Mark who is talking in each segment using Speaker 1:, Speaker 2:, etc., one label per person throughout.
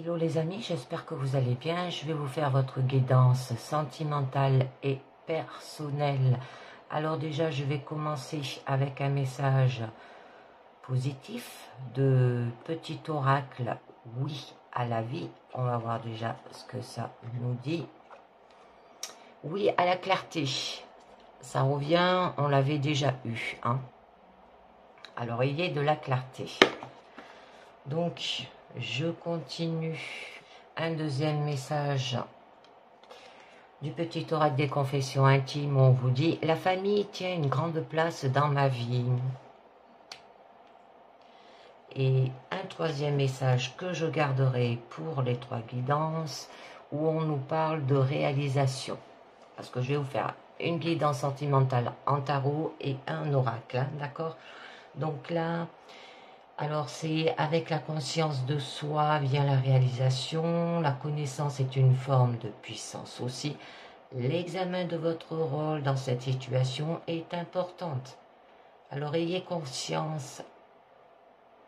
Speaker 1: Hello les amis, j'espère que vous allez bien. Je vais vous faire votre guidance sentimentale et personnelle. Alors déjà, je vais commencer avec un message positif de petit oracle. Oui à la vie. On va voir déjà ce que ça nous dit. Oui à la clarté. Ça revient, on l'avait déjà eu. Hein. Alors, il y a de la clarté. Donc, je continue. Un deuxième message du petit oracle des confessions intimes. On vous dit, la famille tient une grande place dans ma vie. Et un troisième message que je garderai pour les trois guidances, où on nous parle de réalisation. Parce que je vais vous faire une guidance sentimentale en tarot et un oracle, hein, d'accord? Donc là, alors c'est avec la conscience de soi vient la réalisation, la connaissance est une forme de puissance aussi. L'examen de votre rôle dans cette situation est importante. Alors ayez conscience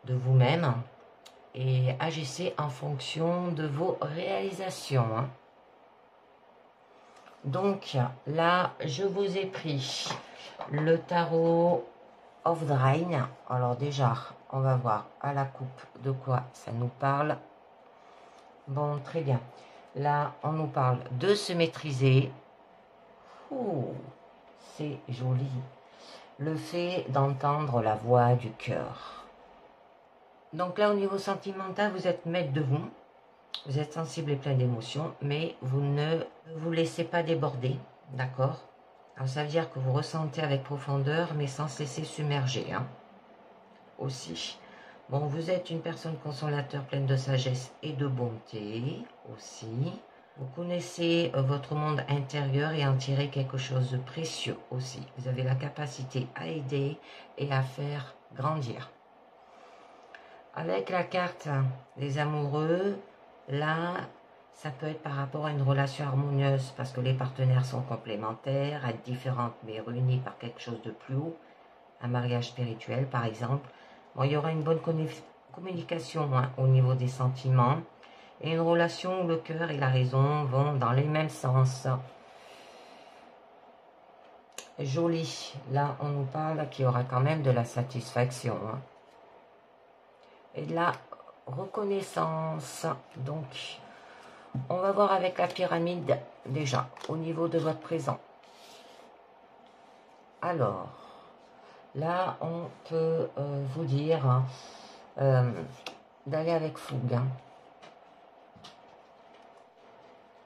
Speaker 1: de vous-même et agissez en fonction de vos réalisations. Hein. Donc là, je vous ai pris le tarot of the Rain. Alors déjà, on va voir à la coupe de quoi ça nous parle. Bon, très bien. Là, on nous parle de se maîtriser. Oh, c'est joli. Le fait d'entendre la voix du cœur. Donc là, au niveau sentimental, vous êtes maître de vous. Vous êtes sensible et plein d'émotions, mais vous ne vous laissez pas déborder, d'accord? Alors ça veut dire que vous ressentez avec profondeur, mais sans se laisser submerger, hein, aussi. Bon, vous êtes une personne consolateur, pleine de sagesse et de bonté, aussi. Vous connaissez votre monde intérieur et en tirez quelque chose de précieux, aussi. Vous avez la capacité à aider et à faire grandir. Avec la carte des amoureux, là, ça peut être par rapport à une relation harmonieuse parce que les partenaires sont complémentaires, être différentes mais réunies par quelque chose de plus haut, un mariage spirituel par exemple. Bon, il y aura une bonne communication hein, au niveau des sentiments et une relation où le cœur et la raison vont dans les mêmes sens. Joli, là on nous parle qu'il y aura quand même de la satisfaction hein. Et de la reconnaissance. Donc, on va voir avec la pyramide déjà, au niveau de votre présent. Alors, là, on peut vous dire d'aller avec fougue. Hein,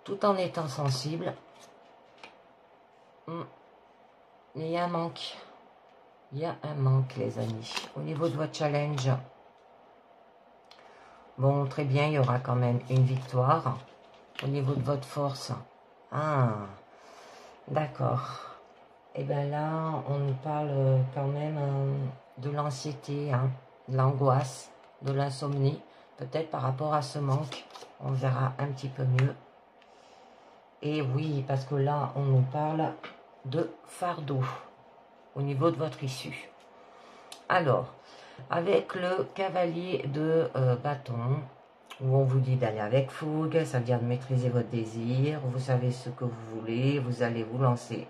Speaker 1: tout en étant sensible. Il y a un manque. Il y a un manque, les amis. Au niveau de votre challenge, bon, très bien, il y aura quand même une victoire. Au niveau de votre force. Ah, d'accord. Et bien là, on nous parle quand même de l'anxiété, hein, de l'angoisse, de l'insomnie. Peut-être par rapport à ce manque, on verra un petit peu mieux. Et oui, parce que là, on nous parle de fardeau au niveau de votre issue. Alors, avec le cavalier de bâton, où on vous dit d'aller avec fougue, ça veut dire de maîtriser votre désir, vous savez ce que vous voulez, vous allez vous lancer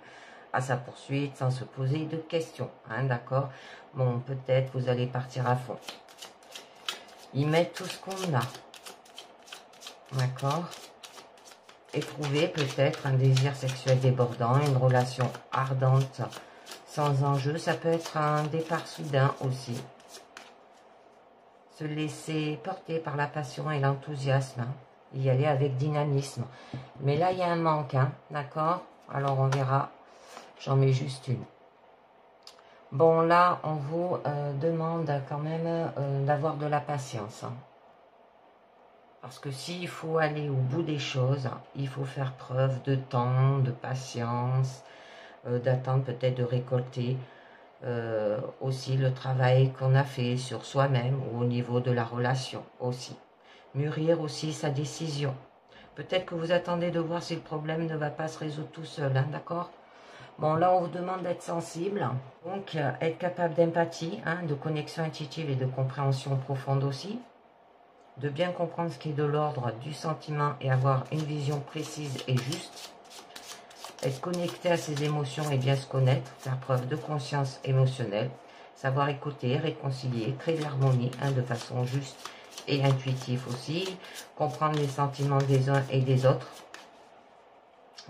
Speaker 1: à sa poursuite sans se poser de questions, hein, d'accord? Bon, peut-être vous allez partir à fond. Y mettre tout ce qu'on a, d'accord? Éprouver peut-être un désir sexuel débordant, une relation ardente sans enjeu, ça peut être un départ soudain aussi. Se laisser porter par la passion et l'enthousiasme, hein, y aller avec dynamisme. Mais là, il y a un manque, hein, d'accord? Alors, on verra. J'en mets juste une. Bon, là, on vous demande quand même d'avoir de la patience. Hein. Parce que s'il faut aller au bout des choses, il faut faire preuve de temps, de patience, d'attendre peut-être de récolter aussi le travail qu'on a fait sur soi-même ou au niveau de la relation aussi. Mûrir aussi sa décision. Peut-être que vous attendez de voir si le problème ne va pas se résoudre tout seul, hein, d'accord? Bon, là, on vous demande d'être sensible, donc être capable d'empathie, hein, de connexion intuitive et de compréhension profonde aussi. de bien comprendre ce qui est de l'ordre du sentiment et avoir une vision précise et juste. Être connecté à ses émotions et bien se connaître, faire preuve de conscience émotionnelle, savoir écouter, réconcilier, créer de l'harmonie de façon juste et intuitive aussi, comprendre les sentiments des uns et des autres.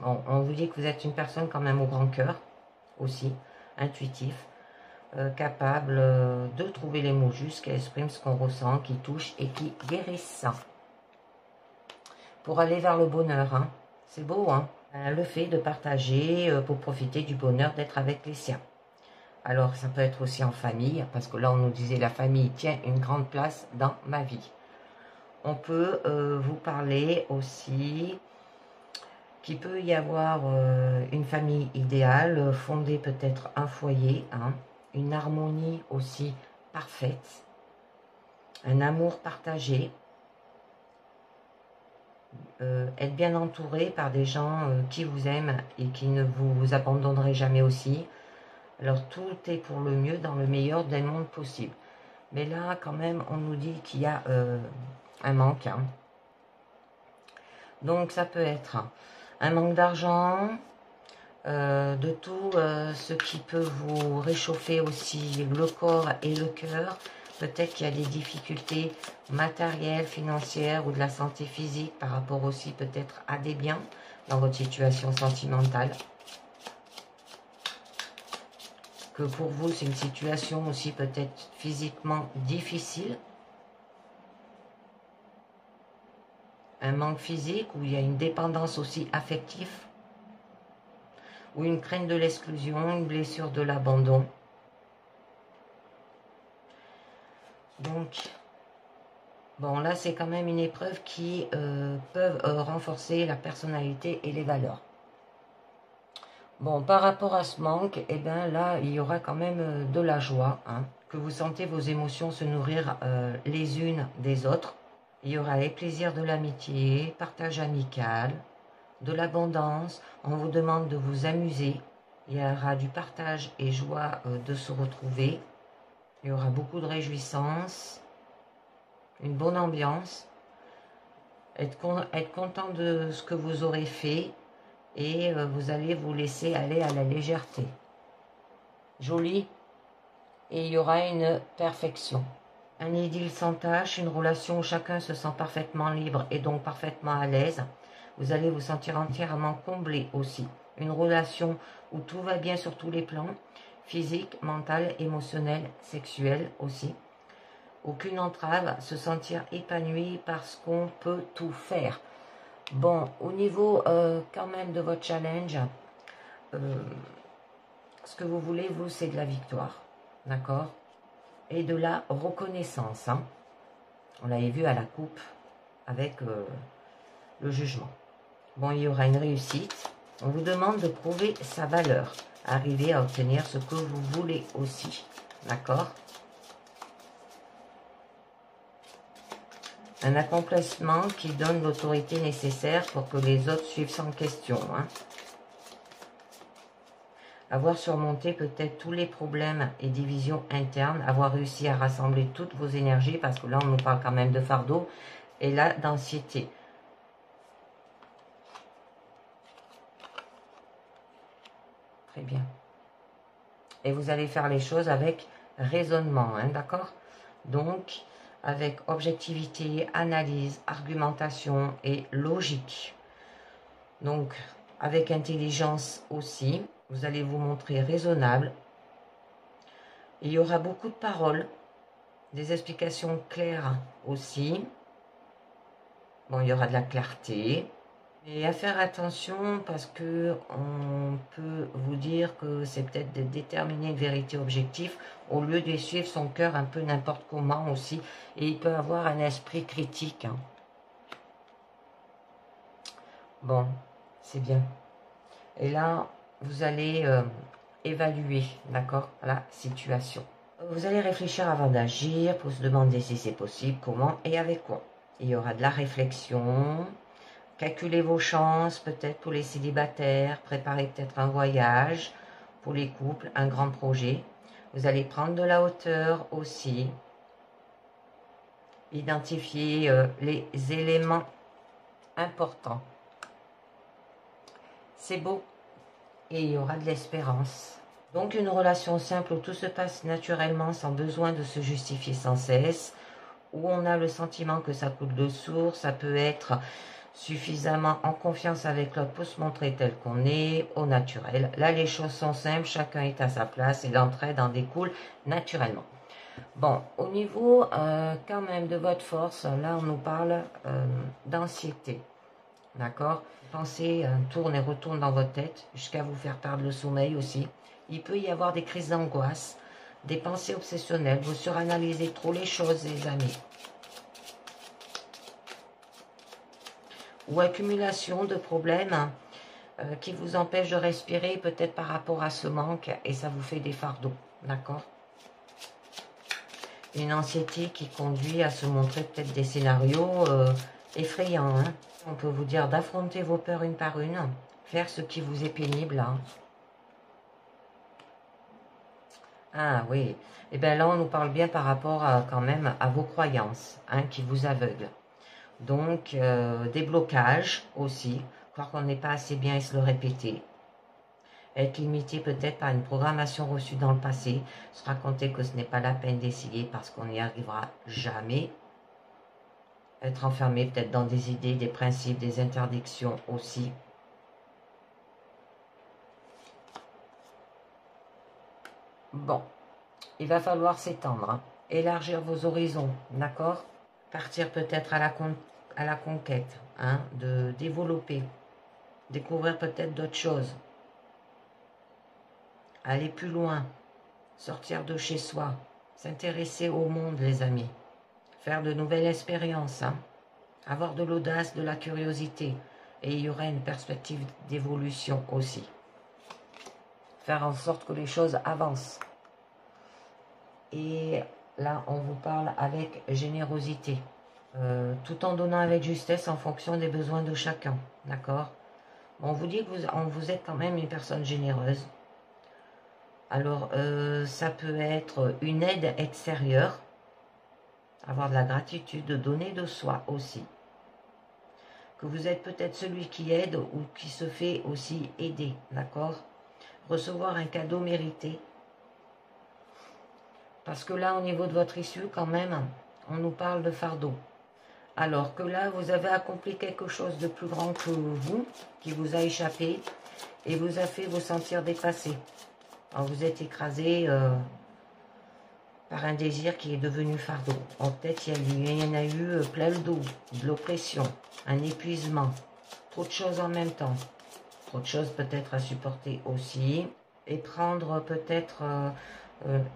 Speaker 1: On vous dit que vous êtes une personne quand même au grand cœur aussi, intuitif, capable de trouver les mots justes qui expriment ce qu'on ressent, qui touchent et qui guérissent. Pour aller vers le bonheur, hein. C'est beau, hein. Le fait de partager pour profiter du bonheur d'être avec les siens. Alors, ça peut être aussi en famille, parce que là, on nous disait la famille tient une grande place dans ma vie. On peut vous parler aussi qu'il peut y avoir une famille idéale, fonder peut-être un foyer, hein, une harmonie aussi parfaite, un amour partagé, être bien entouré par des gens qui vous aiment et qui ne vous abandonneraient jamais aussi. Alors tout est pour le mieux dans le meilleur des mondes possibles. Mais là, quand même, on nous dit qu'il y a un manque. Hein. Donc ça peut être un manque d'argent, de tout ce qui peut vous réchauffer aussi le corps et le cœur. Peut-être qu'il y a des difficultés matérielles, financières ou de la santé physique par rapport aussi peut-être à des biens dans votre situation sentimentale. Que pour vous, c'est une situation aussi peut-être physiquement difficile. Un manque physique où il y a une dépendance aussi affective. Ou une crainte de l'exclusion, une blessure de l'abandon. Donc, bon, là, c'est quand même une épreuve qui peut renforcer la personnalité et les valeurs. Bon, par rapport à ce manque, eh bien là, il y aura quand même de la joie, hein, que vous sentez vos émotions se nourrir les unes des autres. Il y aura les plaisirs de l'amitié, partage amical, de l'abondance. On vous demande de vous amuser. Il y aura du partage et joie de se retrouver. Il y aura beaucoup de réjouissance, une bonne ambiance. Être content de ce que vous aurez fait. Et vous allez vous laisser aller à la légèreté. Joli. Et il y aura une perfection. Un idylle sans tâche, une relation où chacun se sent parfaitement libre et donc parfaitement à l'aise. Vous allez vous sentir entièrement comblé aussi. Une relation où tout va bien sur tous les plans, physique, mental, émotionnel, sexuel aussi. Aucune entrave, se sentir épanoui parce qu'on peut tout faire. Bon, au niveau quand même de votre challenge, ce que vous voulez, vous, c'est de la victoire, d'accord? Et de la reconnaissance, hein. On l'avait vu à la coupe avec le jugement. Bon, il y aura une réussite. On vous demande de prouver sa valeur, arriver à obtenir ce que vous voulez aussi, d'accord? Un accomplissement qui donne l'autorité nécessaire pour que les autres suivent sans question. Hein. Avoir surmonté peut-être tous les problèmes et divisions internes, avoir réussi à rassembler toutes vos énergies, parce que là on nous parle quand même de fardeau, et là d'anxiété. Très bien. Et vous allez faire les choses avec raisonnement, hein, d'accord? Donc, avec objectivité, analyse, argumentation et logique. Donc, avec intelligence aussi, vous allez vous montrer raisonnable. Il y aura beaucoup de paroles, des explications claires aussi. Bon, il y aura de la clarté. Et à faire attention parce que on peut vous dire que c'est peut-être de déterminer une vérité objective au lieu de suivre son cœur un peu n'importe comment aussi. Et il peut avoir un esprit critique. Hein. Bon, c'est bien. Et là, vous allez évaluer, d'accord, la situation. Vous allez réfléchir avant d'agir pour se demander si c'est possible, comment et avec quoi. Il y aura de la réflexion. Calculez vos chances, peut-être pour les célibataires, préparez peut-être un voyage, pour les couples, un grand projet. Vous allez prendre de la hauteur aussi. identifier les éléments importants. C'est beau et il y aura de l'espérance. Donc une relation simple où tout se passe naturellement sans besoin de se justifier sans cesse, où on a le sentiment que ça coule de source, ça peut être suffisamment en confiance avec l'autre pour se montrer tel qu'on est, au naturel. Là, les choses sont simples, chacun est à sa place et l'entraide en découle naturellement. Bon, au niveau quand même de votre force, là on nous parle d'anxiété, d'accord? Pensez tourne et retourne dans votre tête jusqu'à vous faire perdre le sommeil aussi. Il peut y avoir des crises d'angoisse, des pensées obsessionnelles, vous suranalysez trop les choses, les amis. Ou accumulation de problèmes qui vous empêchent de respirer, peut-être par rapport à ce manque, et ça vous fait des fardeaux, d'accord? Une anxiété qui conduit à se montrer peut-être des scénarios effrayants. Hein. On peut vous dire d'affronter vos peurs une par une, faire ce qui vous est pénible. Hein. Ah oui, et bien là on nous parle bien par rapport quand même à vos croyances hein, qui vous aveuglent. Donc des blocages aussi, croire qu'on n'est pas assez bien et se le répéter. Être limité peut-être par une programmation reçue dans le passé, se raconter que ce n'est pas la peine d'essayer parce qu'on n'y arrivera jamais. Être enfermé peut-être dans des idées, des principes, des interdictions aussi. Bon, il va falloir s'étendre, hein. Élargir vos horizons, d'accord? Partir peut-être à la conquête, hein, de développer, découvrir peut-être d'autres choses. Aller plus loin, sortir de chez soi, s'intéresser au monde, les amis. Faire de nouvelles expériences, hein. Avoir de l'audace, de la curiosité. Et il y aura une perspective d'évolution aussi. Faire en sorte que les choses avancent. Et là, on vous parle avec générosité. Tout en donnant avec justesse en fonction des besoins de chacun. D'accord? On vous dit que vous êtes quand même une personne généreuse. Alors, ça peut être une aide extérieure. Avoir de la gratitude, de donner de soi aussi. Que vous êtes peut-être celui qui aide ou qui se fait aussi aider. D'accord? Recevoir un cadeau mérité. Parce que là, au niveau de votre issue, quand même, on nous parle de fardeau. Alors que là, vous avez accompli quelque chose de plus grand que vous, qui vous a échappé et vous a fait vous sentir dépassé. Alors, vous êtes écrasé par un désir qui est devenu fardeau. Peut-être il y en a eu plein le dos, de l'oppression, un épuisement, trop de choses en même temps. Trop de choses peut-être à supporter aussi. Et prendre peut-être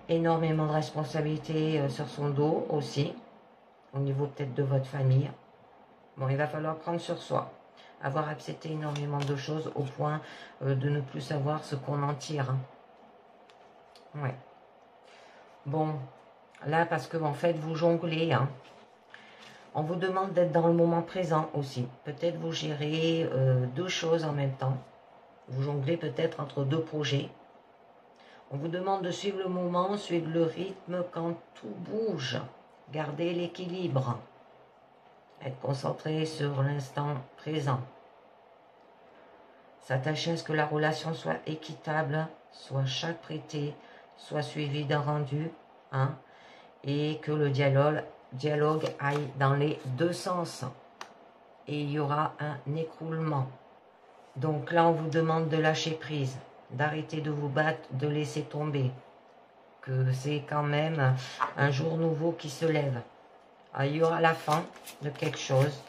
Speaker 1: énormément de responsabilités sur son dos aussi, au niveau peut-être de votre famille. Bon, il va falloir prendre sur soi, avoir accepté énormément de choses au point de ne plus savoir ce qu'on en tire. Ouais. Bon, là parce que en fait vous jonglez, hein. On vous demande d'être dans le moment présent aussi. Peut-être vous gérez deux choses en même temps. Vous jonglez peut-être entre deux projets. On vous demande de suivre le moment, suivre le rythme quand tout bouge. Garder l'équilibre. Être concentré sur l'instant présent. S'attacher à ce que la relation soit équitable, soit chaque prêté, soit suivi d'un rendu, hein, et que le dialogue aille dans les deux sens. Et il y aura un écroulement. Donc là, on vous demande de lâcher prise, d'arrêter de vous battre, de laisser tomber. Que c'est quand même un jour nouveau qui se lève. Il y aura la fin de quelque chose.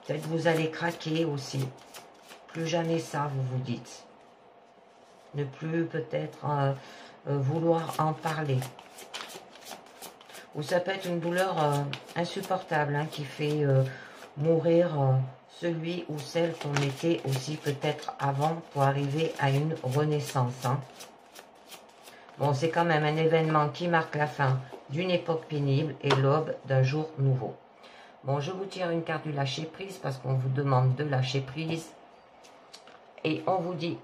Speaker 1: Peut-être vous allez craquer aussi. Plus jamais ça, vous vous dites. Ne plus peut-être vouloir en parler. Ou ça peut être une douleur insupportable hein, qui fait mourir celui ou celle qu'on était aussi peut-être avant pour arriver à une renaissance. Hein. Bon, c'est quand même un événement qui marque la fin d'une époque pénible et l'aube d'un jour nouveau. Bon, je vous tire une carte du lâcher prise parce qu'on vous demande de lâcher prise. Et on vous dit,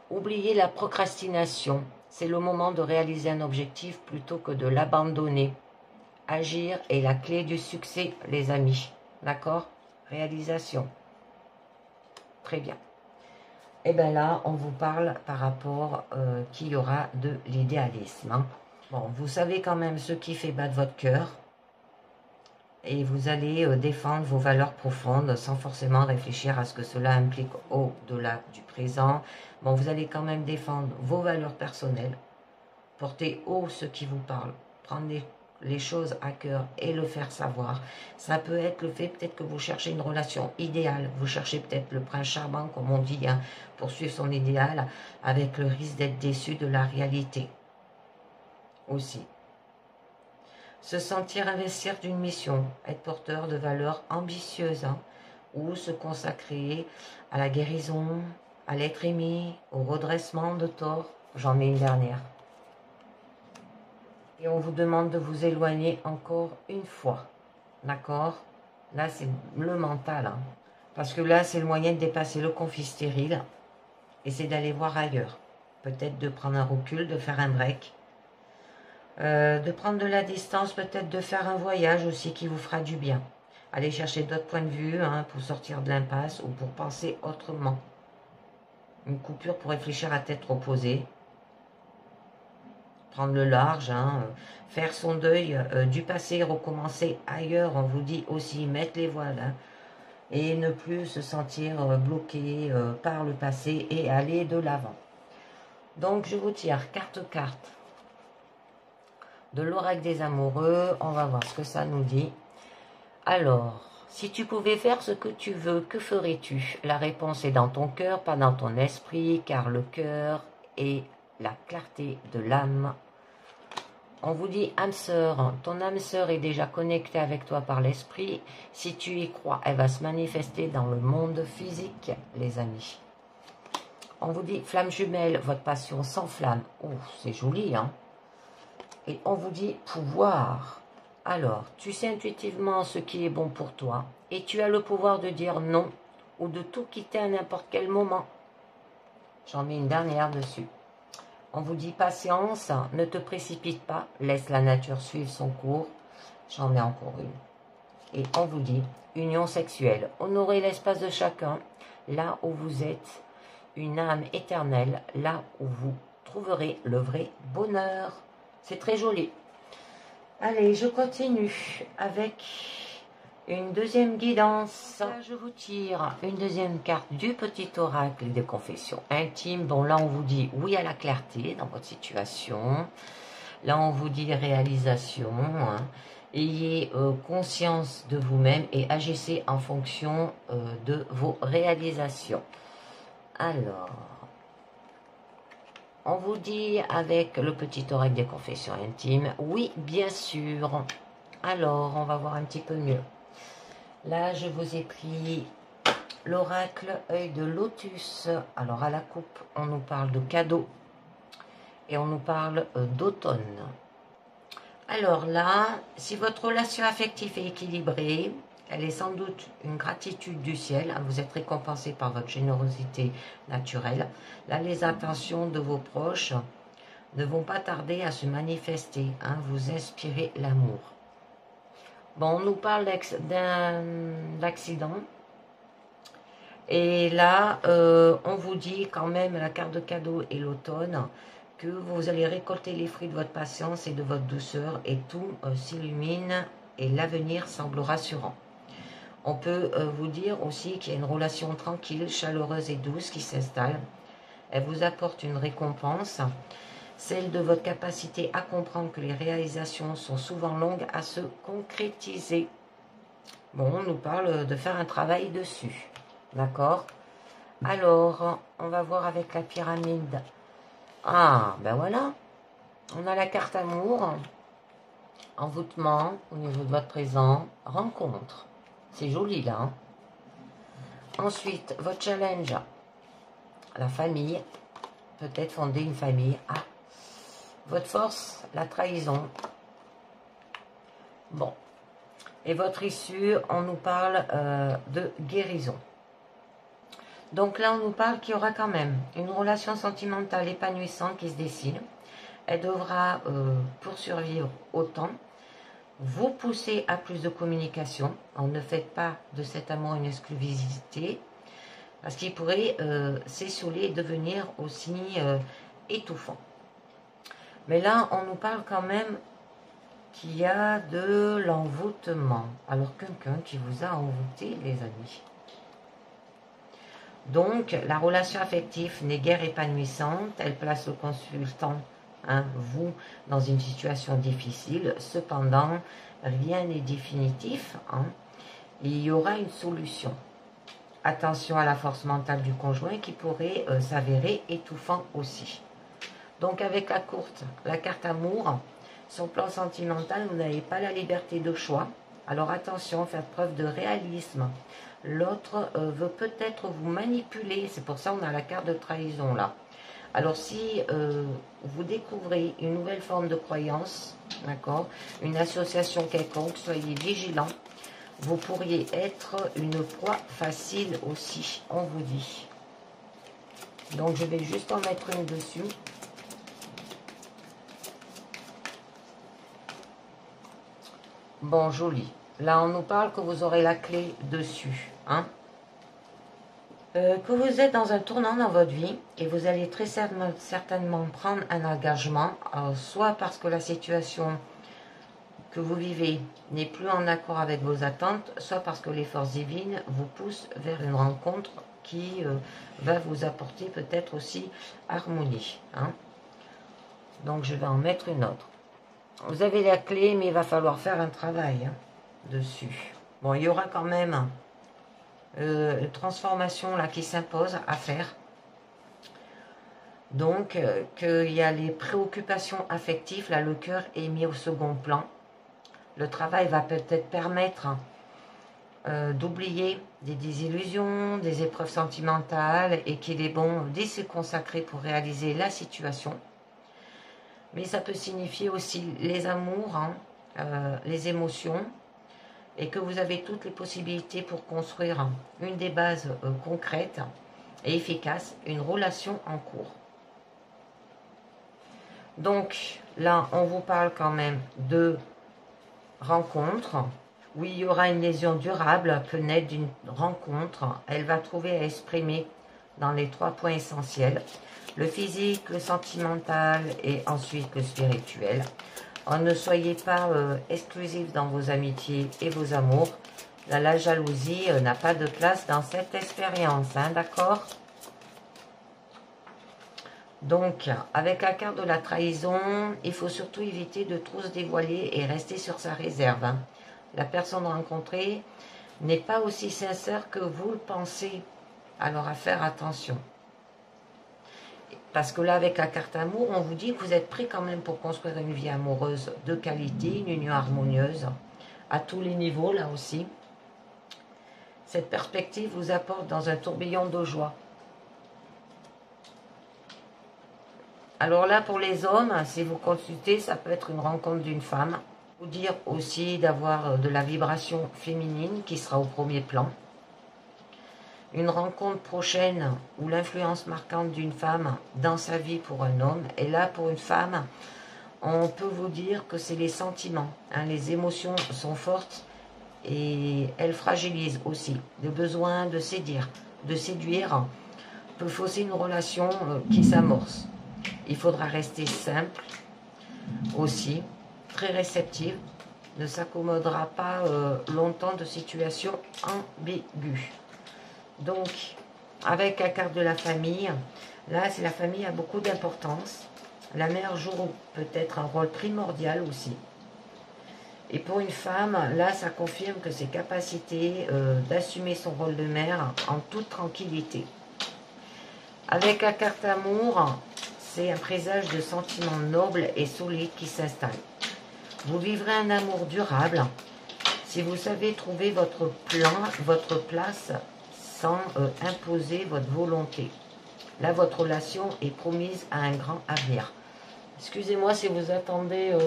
Speaker 1: oubliez la procrastination. C'est le moment de réaliser un objectif plutôt que de l'abandonner. Agir est la clé du succès, les amis. D'accord? Réalisation. Très bien. Et bien là, on vous parle par rapport qu'il y aura de l'idéalisme. Hein. Bon, vous savez quand même ce qui fait battre votre cœur. Et vous allez défendre vos valeurs profondes sans forcément réfléchir à ce que cela implique au-delà du présent. Bon, vous allez quand même défendre vos valeurs personnelles. Porter haut ce qui vous parle. Prendre les choses à cœur et le faire savoir. Ça peut être le fait peut-être que vous cherchez une relation idéale, vous cherchez peut-être le prince charmant comme on dit, hein, pour suivre son idéal, avec le risque d'être déçu de la réalité aussi. Se sentir investir d'une mission, être porteur de valeurs ambitieuses, hein, ou se consacrer à la guérison, à l'être aimé, au redressement de tort. J'en ai une dernière. Et on vous demande de vous éloigner encore une fois. D'accord? Là, c'est le mental. Hein. Parce que là, c'est le moyen de dépasser le conflit stérile. Et c'est d'aller voir ailleurs. Peut-être de prendre un recul, de faire un break. De prendre de la distance, peut-être de faire un voyage aussi qui vous fera du bien. Aller chercher d'autres points de vue hein, pour sortir de l'impasse ou pour penser autrement. Une coupure pour réfléchir à tête reposée. Prendre le large, hein, faire son deuil du passé, recommencer ailleurs, on vous dit aussi, mettre les voiles, hein, et ne plus se sentir bloqué par le passé et aller de l'avant. Donc je vous tire carte de l'oracle des amoureux, on va voir ce que ça nous dit. Alors, si tu pouvais faire ce que tu veux, que ferais-tu? La réponse est dans ton cœur, pas dans ton esprit, car le cœur est la clarté de l'âme. On vous dit âme sœur, ton âme sœur est déjà connectée avec toi par l'esprit. Si tu y crois, elle va se manifester dans le monde physique, les amis. On vous dit flamme jumelle, votre passion s'enflamme. Oh, c'est joli, hein? Et on vous dit pouvoir. Alors, tu sais intuitivement ce qui est bon pour toi et tu as le pouvoir de dire non ou de tout quitter à n'importe quel moment. J'en mets une dernière dessus. On vous dit patience, ne te précipite pas, laisse la nature suivre son cours. J'en mets encore une. Et on vous dit union sexuelle, honorez l'espace de chacun, là où vous êtes, une âme éternelle, là où vous trouverez le vrai bonheur. C'est très joli. Allez, je continue avec une deuxième guidance. Là, je vous tire une deuxième carte du petit oracle des confessions intimes. Bon, là, on vous dit oui à la clarté dans votre situation. Là, on vous dit réalisation. Hein. Ayez conscience de vous-même et agissez en fonction de vos réalisations. Alors, on vous dit avec le petit oracle des confessions intimes, oui, bien sûr. Alors, on va voir un petit peu mieux. Là, je vous ai pris l'oracle œil de lotus. Alors, à la coupe, on nous parle de cadeaux et on nous parle d'automne. Alors là, si votre relation affective est équilibrée, elle est sans doute une gratitude du ciel. Vous êtes récompensé par votre générosité naturelle. Là, les intentions de vos proches ne vont pas tarder à se manifester. Hein, vous inspirez l'amour. Bon, on nous parle d'un accident. Et là, on vous dit quand même, la carte de cadeau et l'automne, que vous allez récolter les fruits de votre patience et de votre douceur et tout s'illumine et l'avenir semble rassurant. On peut vous dire aussi qu'il y a une relation tranquille, chaleureuse et douce qui s'installe. Elle vous apporte une récompense, celle de votre capacité à comprendre que les réalisations sont souvent longues à se concrétiser. Bon, on nous parle de faire un travail dessus. D'accord? Alors, on va voir avec la pyramide. Ah, ben voilà. On a la carte amour, envoûtement au niveau de votre présent, rencontre. C'est joli là. Hein? Ensuite, votre challenge, la famille, peut-être fonder une famille. Ah, votre force, la trahison. Bon. Et votre issue, on nous parle de guérison. Donc là, on nous parle qu'il y aura quand même une relation sentimentale épanouissante qui se dessine. Elle devra, pour survivre, autant. vous poussez à plus de communication. On ne faites pas de cet amour une exclusivité, parce qu'il pourrait s'essouler et devenir aussi étouffant. Mais là, on nous parle quand même qu'il y a de l'envoûtement. Alors, quelqu'un qui vous a envoûté, les amis. Donc, la relation affective n'est guère épanouissante. Elle place le consultant, vous, dans une situation difficile. Cependant, rien n'est définitif. Il y aura une solution. Attention à la force mentale du conjoint qui pourrait s'avérer étouffant aussi. Donc, avec la carte amour, sur le plan sentimental, vous n'avez pas la liberté de choix. Alors, attention, faites preuve de réalisme. L'autre veut peut-être vous manipuler. C'est pour ça qu'on a la carte de trahison là. Alors si vous découvrez une nouvelle forme de croyance, d'accord, une association quelconque, soyez vigilants. Vous pourriez être une proie facile aussi, on vous dit. Donc je vais juste en mettre une dessus. Bon, joli. Là, on nous parle que vous aurez la clé dessus. Que vous êtes dans un tournant dans votre vie et vous allez très certainement prendre un engagement, soit parce que la situation que vous vivez n'est plus en accord avec vos attentes, soit parce que les forces divines vous poussent vers une rencontre qui va vous apporter peut-être aussi harmonie. Donc, je vais en mettre une autre. Vous avez la clé, mais il va falloir faire un travail dessus. Bon, il y aura quand même une transformation là qui s'impose à faire. Donc, qu'il y a les préoccupations affectives, là le cœur est mis au second plan. Le travail va peut-être permettre d'oublier des désillusions, des épreuves sentimentales et qu'il est bon d'y se consacrer pour réaliser la situation. Mais ça peut signifier aussi les amours, les émotions, et que vous avez toutes les possibilités pour construire une des bases concrètes et efficaces, une relation en cours. Donc là, on vous parle quand même de rencontre, où il y aura une lésion durable, peut naître d'une rencontre. Elle va trouver à exprimer dans les 3 points essentiels, le physique, le sentimental et ensuite le spirituel. Ne soyez pas exclusif dans vos amitiés et vos amours. Là, la jalousie n'a pas de place dans cette expérience, d'accord? Donc, avec la carte de la trahison, il faut surtout éviter de trop se dévoiler et rester sur sa réserve. La personne rencontrée n'est pas aussi sincère que vous le pensez. Alors, à faire attention. Parce que là, avec la carte amour, on vous dit que vous êtes prêt quand même pour construire une vie amoureuse de qualité, une union harmonieuse, à tous les niveaux, là aussi. Cette perspective vous apporte dans un tourbillon de joie. Alors là, pour les hommes, si vous consultez, ça peut être une rencontre d'une femme. Vous dire aussi d'avoir de la vibration féminine qui sera au premier plan. Une rencontre prochaine ou l'influence marquante d'une femme dans sa vie pour un homme. Et là, pour une femme, on peut vous dire que c'est les sentiments. Les émotions sont fortes et elles fragilisent aussi. Le besoin de séduire peut fausser une relation qui s'amorce. Il faudra rester simple aussi, très réceptive. Ne s'accommodera pas longtemps de situations ambiguës. Donc, avec la carte de la famille, là, c'est la famille a beaucoup d'importance. La mère joue peut-être un rôle primordial aussi. Et pour une femme, là, ça confirme que ses capacités d'assumer son rôle de mère en toute tranquillité. Avec la carte amour, c'est un présage de sentiments nobles et solides qui s'installent. Vous vivrez un amour durable si vous savez trouver votre place sans imposer votre volonté. Là, votre relation est promise à un grand avenir. Excusez-moi si vous attendez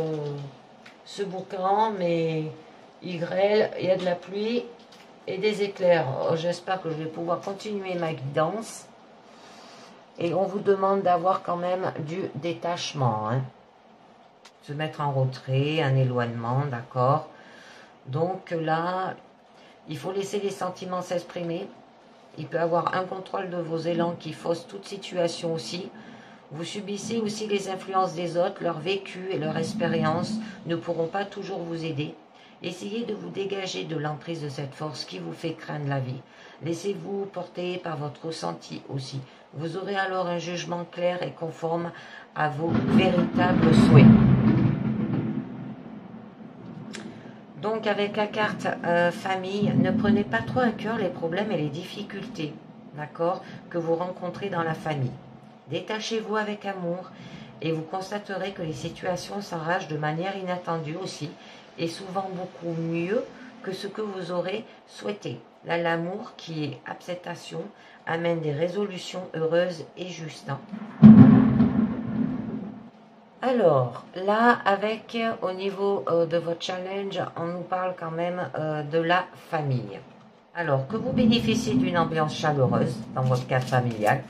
Speaker 1: ce bouquin, mais il grêle, il y a de la pluie et des éclairs. J'espère que je vais pouvoir continuer ma guidance. Et on vous demande d'avoir quand même du détachement. se mettre en retrait, un éloignement, d'accord. Donc là, il faut laisser les sentiments s'exprimer. Il peut y avoir un contrôle de vos élans qui fausse toute situation aussi. Vous subissez aussi les influences des autres, leur vécu et leur expérience ne pourront pas toujours vous aider. Essayez de vous dégager de l'emprise de cette force qui vous fait craindre la vie. Laissez-vous porter par votre ressenti aussi. Vous aurez alors un jugement clair et conforme à vos véritables souhaits. Donc avec la carte famille, ne prenez pas trop à cœur les problèmes et les difficultés, d'accord, que vous rencontrez dans la famille. Détachez-vous avec amour et vous constaterez que les situations s'arrangent de manière inattendue aussi et souvent beaucoup mieux que ce que vous aurez souhaité. Là, l'amour qui est acceptation amène des résolutions heureuses et justes. Alors, là, avec, au niveau de votre challenge, on nous parle quand même de la famille. Alors, que vous bénéficiez d'une ambiance chaleureuse dans votre cadre familial,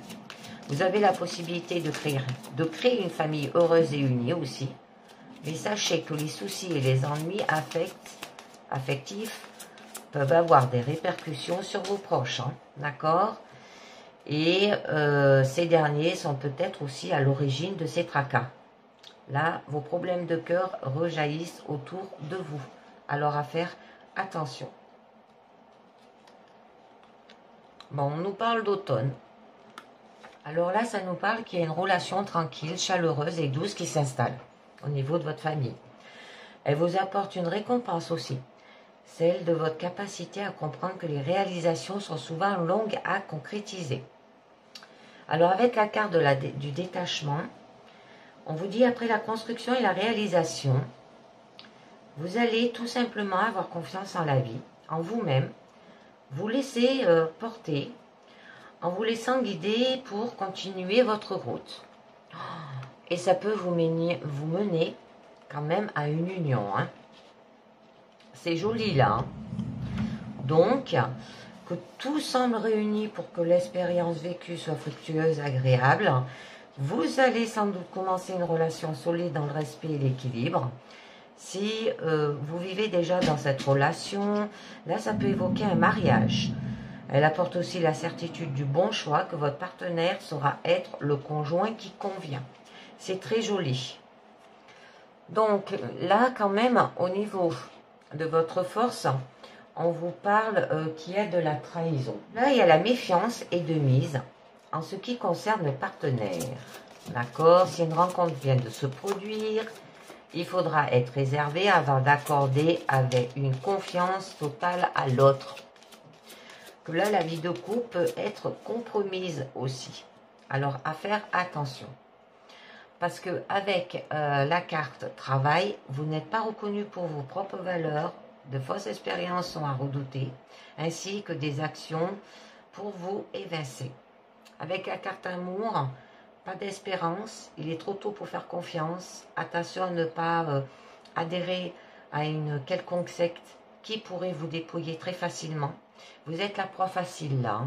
Speaker 1: vous avez la possibilité de créer une famille heureuse et unie aussi. Mais sachez que les soucis et les ennuis affectifs peuvent avoir des répercussions sur vos proches, hein, d'accord? Et ces derniers sont peut-être aussi à l'origine de ces tracas. Là, vos problèmes de cœur rejaillissent autour de vous. Alors à faire attention. Bon, on nous parle d'automne. Alors là, ça nous parle qu'il y a une relation tranquille, chaleureuse et douce qui s'installe au niveau de votre famille. Elle vous apporte une récompense aussi, celle de votre capacité à comprendre que les réalisations sont souvent longues à concrétiser. Alors avec la carte du détachement, on vous dit après la construction et la réalisation, vous allez tout simplement avoir confiance en la vie, en vous-même, vous laisser porter, en vous laissant guider pour continuer votre route. Et ça peut vous mener quand même à une union. Hein. C'est joli là. Hein. Donc, que tout semble réuni pour que l'expérience vécue soit fructueuse, agréable. Vous allez sans doute commencer une relation solide dans le respect et l'équilibre. Si vous vivez déjà dans cette relation, là ça peut évoquer un mariage. Elle apporte aussi la certitude du bon choix, que votre partenaire saura être le conjoint qui convient. C'est très joli. Donc là quand même, au niveau de votre force, on vous parle qu'il y a de la trahison. Là il y a la méfiance et de mise en ce qui concerne le partenaire. D'accord? Si une rencontre vient de se produire, il faudra être réservé avant d'accorder avec une confiance totale à l'autre. Que là, la vie de couple peut être compromise aussi. Alors, à faire attention. Parce que avec la carte travail, vous n'êtes pas reconnu pour vos propres valeurs. De fausses expériences sont à redouter, ainsi que des actions pour vous évincer. Avec la carte amour, pas d'espérance, il est trop tôt pour faire confiance. Attention à ne pas adhérer à une quelconque secte qui pourrait vous dépouiller très facilement. Vous êtes la proie facile là.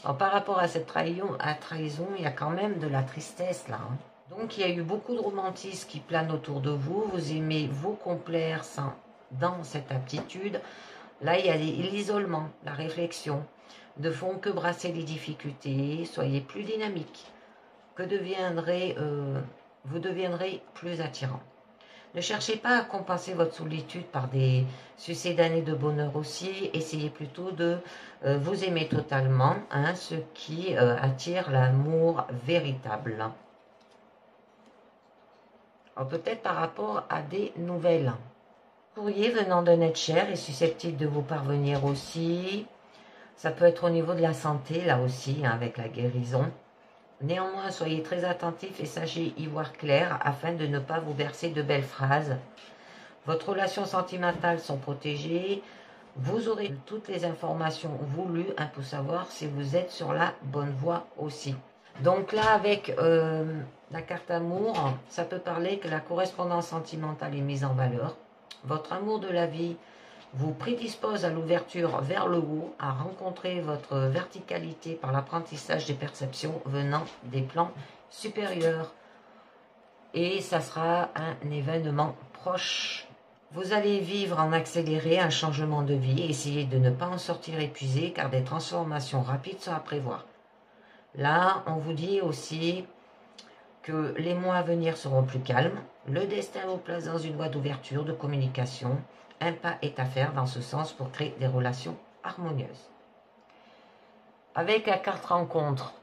Speaker 1: Alors, par rapport à cette trahison, il y a quand même de la tristesse là. Donc il y a eu beaucoup de romantisme qui plane autour de vous. Vous aimez vous complaire dans cette aptitude. Là, il y a l'isolement, la réflexion. Ne font que brasser les difficultés, soyez plus dynamique, vous deviendrez plus attirant. Ne cherchez pas à compenser votre solitude par des succédanées de bonheur aussi, essayez plutôt de vous aimer totalement, hein, ce qui attire l'amour véritable. Peut-être par rapport à des nouvelles. Courrier venant d'un être cher est susceptible de vous parvenir aussi. Ça peut être au niveau de la santé, là aussi, hein, avec la guérison. Néanmoins, soyez très attentifs et sachez y voir clair afin de ne pas vous bercer de belles phrases. Votre relation sentimentale sont protégées. Vous aurez toutes les informations voulues hein, pour savoir si vous êtes sur la bonne voie aussi. Donc là, avec la carte amour, ça peut parler que la correspondance sentimentale est mise en valeur. Votre amour de la vie vous prédispose à l'ouverture vers le haut, à rencontrer votre verticalité par l'apprentissage des perceptions venant des plans supérieurs. et ça sera un événement proche. Vous allez vivre en accéléré un changement de vie. Essayez de ne pas en sortir épuisé car des transformations rapides sont à prévoir. Là, on vous dit aussi que les mois à venir seront plus calmes. Le destin vous place dans une voie d'ouverture, de communication. Un pas est à faire dans ce sens pour créer des relations harmonieuses. Avec la carte rencontre,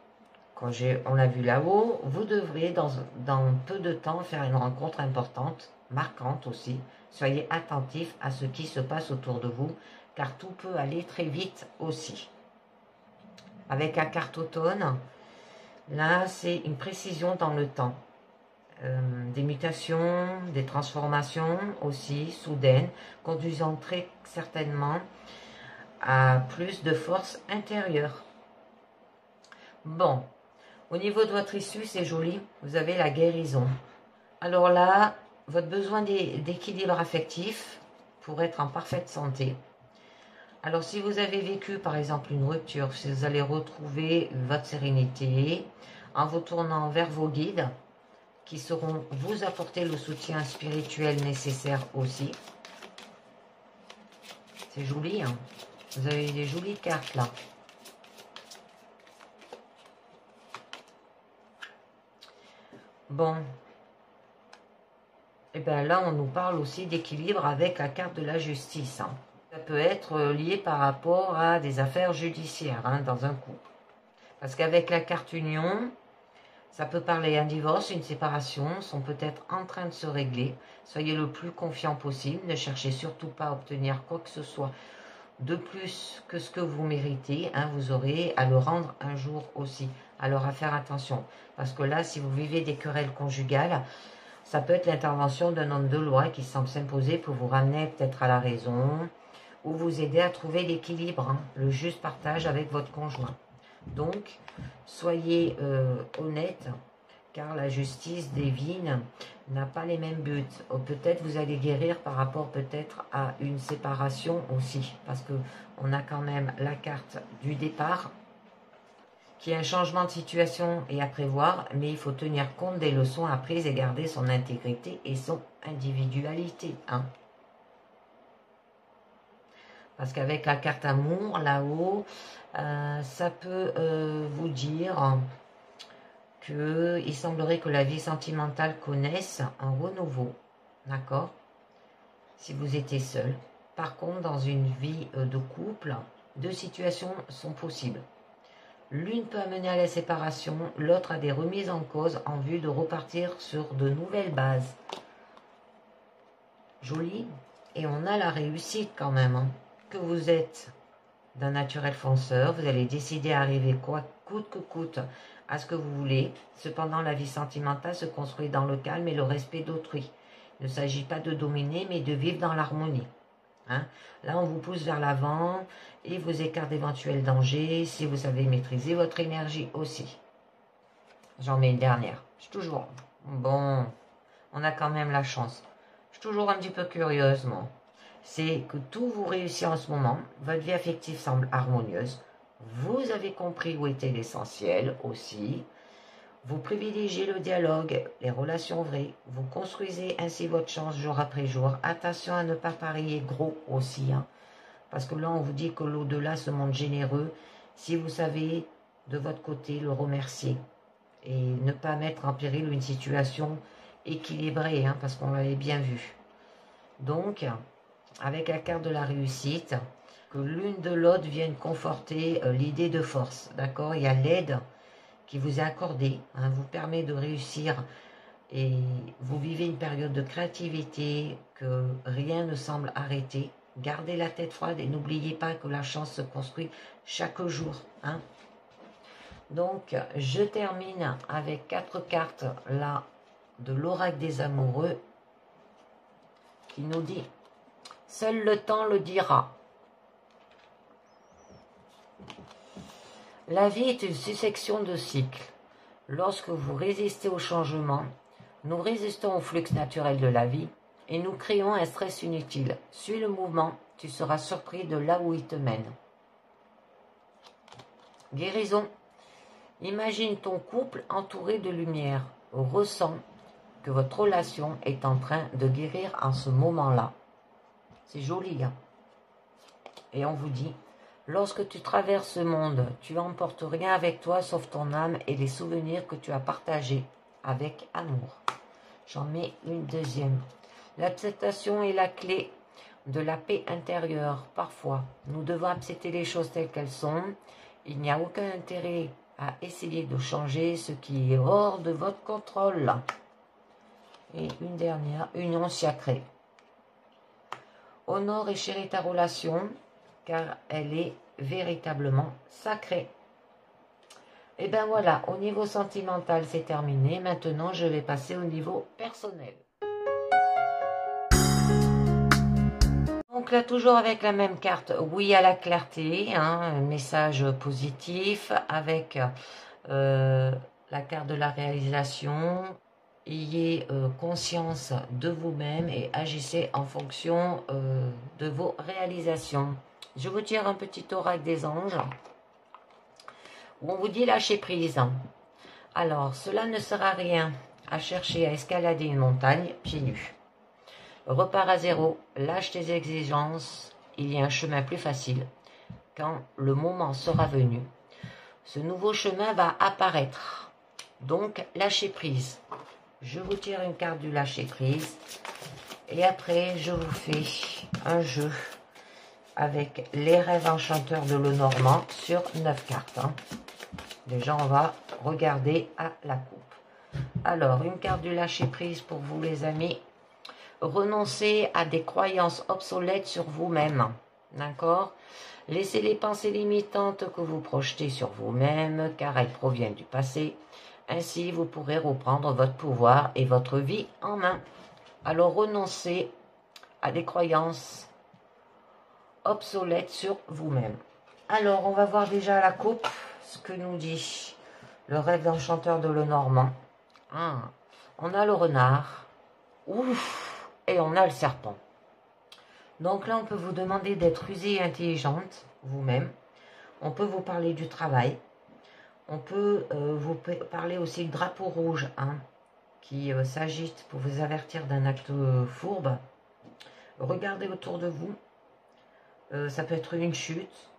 Speaker 1: on l'a vu là-haut, vous devrez dans peu de temps faire une rencontre importante, marquante aussi. Soyez attentif à ce qui se passe autour de vous, car tout peut aller très vite aussi. Avec la carte automne, là c'est une précision dans le temps. Des mutations, des transformations aussi soudaines, conduisant très certainement à plus de force intérieure. Bon, au niveau de votre issue, c'est joli, vous avez la guérison. Alors là, votre besoin d'équilibre affectif pour être en parfaite santé. Alors si vous avez vécu par exemple une rupture, si vous allez retrouver votre sérénité en vous tournant vers vos guides qui sauront vous apporter le soutien spirituel nécessaire aussi. C'est joli, hein? Vous avez des jolies cartes là. Bon. Et bien là, on nous parle aussi d'équilibre avec la carte de la justice. Hein. Ça peut être lié par rapport à des affaires judiciaires hein, dans un couple. Parce qu'avec la carte union, ça peut parler un divorce, une séparation, sont peut-être en train de se régler. Soyez le plus confiant possible, ne cherchez surtout pas à obtenir quoi que ce soit de plus que ce que vous méritez. Hein, vous aurez à le rendre un jour aussi. Alors à faire attention, parce que là, si vous vivez des querelles conjugales, ça peut être l'intervention d'un homme de loi qui semble s'imposer pour vous ramener peut-être à la raison ou vous aider à trouver l'équilibre, hein, le juste partage avec votre conjoint. Donc, soyez honnête, car la justice divine n'a pas les mêmes buts. Peut-être vous allez guérir par rapport peut-être à une séparation aussi, parce que on a quand même la carte du départ, qui est un changement de situation et à prévoir, mais il faut tenir compte des leçons apprises et garder son intégrité et son individualité. Hein. Parce qu'avec la carte amour, là-haut, ça peut vous dire qu'il semblerait que la vie sentimentale connaisse un renouveau. D'accord? Si vous étiez seul. Par contre, dans une vie de couple, deux situations sont possibles. L'une peut amener à la séparation, l'autre à des remises en cause en vue de repartir sur de nouvelles bases. Joli. Et on a la réussite quand même. Hein. Que vous êtes d'un naturel fonceur, vous allez décider à arriver coûte que coûte à ce que vous voulez. Cependant, la vie sentimentale se construit dans le calme et le respect d'autrui. Il ne s'agit pas de dominer, mais de vivre dans l'harmonie. Hein? Là, on vous pousse vers l'avant et vous écarte d'éventuels dangers si vous savez maîtriser votre énergie aussi. J'en mets une dernière. Je suis toujours... Bon, on a quand même la chance. Je suis toujours un petit peu curieuse, moi. C'est que tout vous réussit en ce moment. Votre vie affective semble harmonieuse. Vous avez compris où était l'essentiel aussi. Vous privilégiez le dialogue, les relations vraies. Vous construisez ainsi votre chance jour après jour. Attention à ne pas parier gros aussi. Hein, parce que là, on vous dit que l'au-delà se montre généreux. Si vous savez, de votre côté, le remercier. Et ne pas mettre en péril une situation équilibrée. Hein, parce qu'on l'avait bien vu. Donc, avec la carte de la réussite, que l'une de l'autre vienne conforter l'idée de force. D'accord? Il y a l'aide qui vous est accordée, hein, vous permet de réussir et vous vivez une période de créativité que rien ne semble arrêter. Gardez la tête froide et n'oubliez pas que la chance se construit chaque jour. Hein. Donc, je termine avec 4 cartes là de l'oracle des amoureux qui nous dit « Seul le temps le dira ». La vie est une succession de cycles. Lorsque vous résistez au changement, nous résistons au flux naturel de la vie et nous créons un stress inutile. Suis le mouvement, tu seras surpris de là où il te mène. Guérison. Imagine ton couple entouré de lumière. Ressens que votre relation est en train de guérir en ce moment-là. C'est joli, hein? Et on vous dit, lorsque tu traverses ce monde, tu n'emportes rien avec toi sauf ton âme et les souvenirs que tu as partagés avec amour. J'en mets une deuxième. L'acceptation est la clé de la paix intérieure. Parfois, nous devons accepter les choses telles qu'elles sont. Il n'y a aucun intérêt à essayer de changer ce qui est hors de votre contrôle. Et une dernière, union sacrée. Honore et chéris ta relation, car elle est véritablement sacrée. Et bien voilà, au niveau sentimental, c'est terminé. Maintenant, je vais passer au niveau personnel. Donc là, toujours avec la même carte, oui à la clarté, hein, un message positif, avec la carte de la réalisation. Ayez conscience de vous-même et agissez en fonction de vos réalisations. Je vous tire un petit oracle des anges, où on vous dit lâcher prise. Alors, cela ne sert à rien à chercher à escalader une montagne pieds nus. Repars à zéro, lâche tes exigences, il y a un chemin plus facile. Quand le moment sera venu, ce nouveau chemin va apparaître. Donc, lâchez prise. Je vous tire une carte du lâcher prise. Et après, je vous fais un jeu avec les rêves enchanteurs de Lenormand sur 9 cartes. Hein. Déjà, on va regarder à la coupe. Alors, une carte du lâcher prise pour vous, les amis. Renoncez à des croyances obsolètes sur vous-même. D'accord? Laissez les pensées limitantes que vous projetez sur vous-même, car elles proviennent du passé. Ainsi, vous pourrez reprendre votre pouvoir et votre vie en main. Alors, renoncez à des croyances obsolètes sur vous-même. Alors, on va voir déjà à la coupe ce que nous dit le rêve d'enchanteur de Lenormand. Ah, on a le renard. Ouf! Et on a le serpent. Donc là, on peut vous demander d'être rusée et intelligente, vous-même. On peut vous parler du travail. On peut vous parler aussi du drapeau rouge, hein, qui s'agite pour vous avertir d'un acte fourbe. Regardez autour de vous. Ça peut être une chute,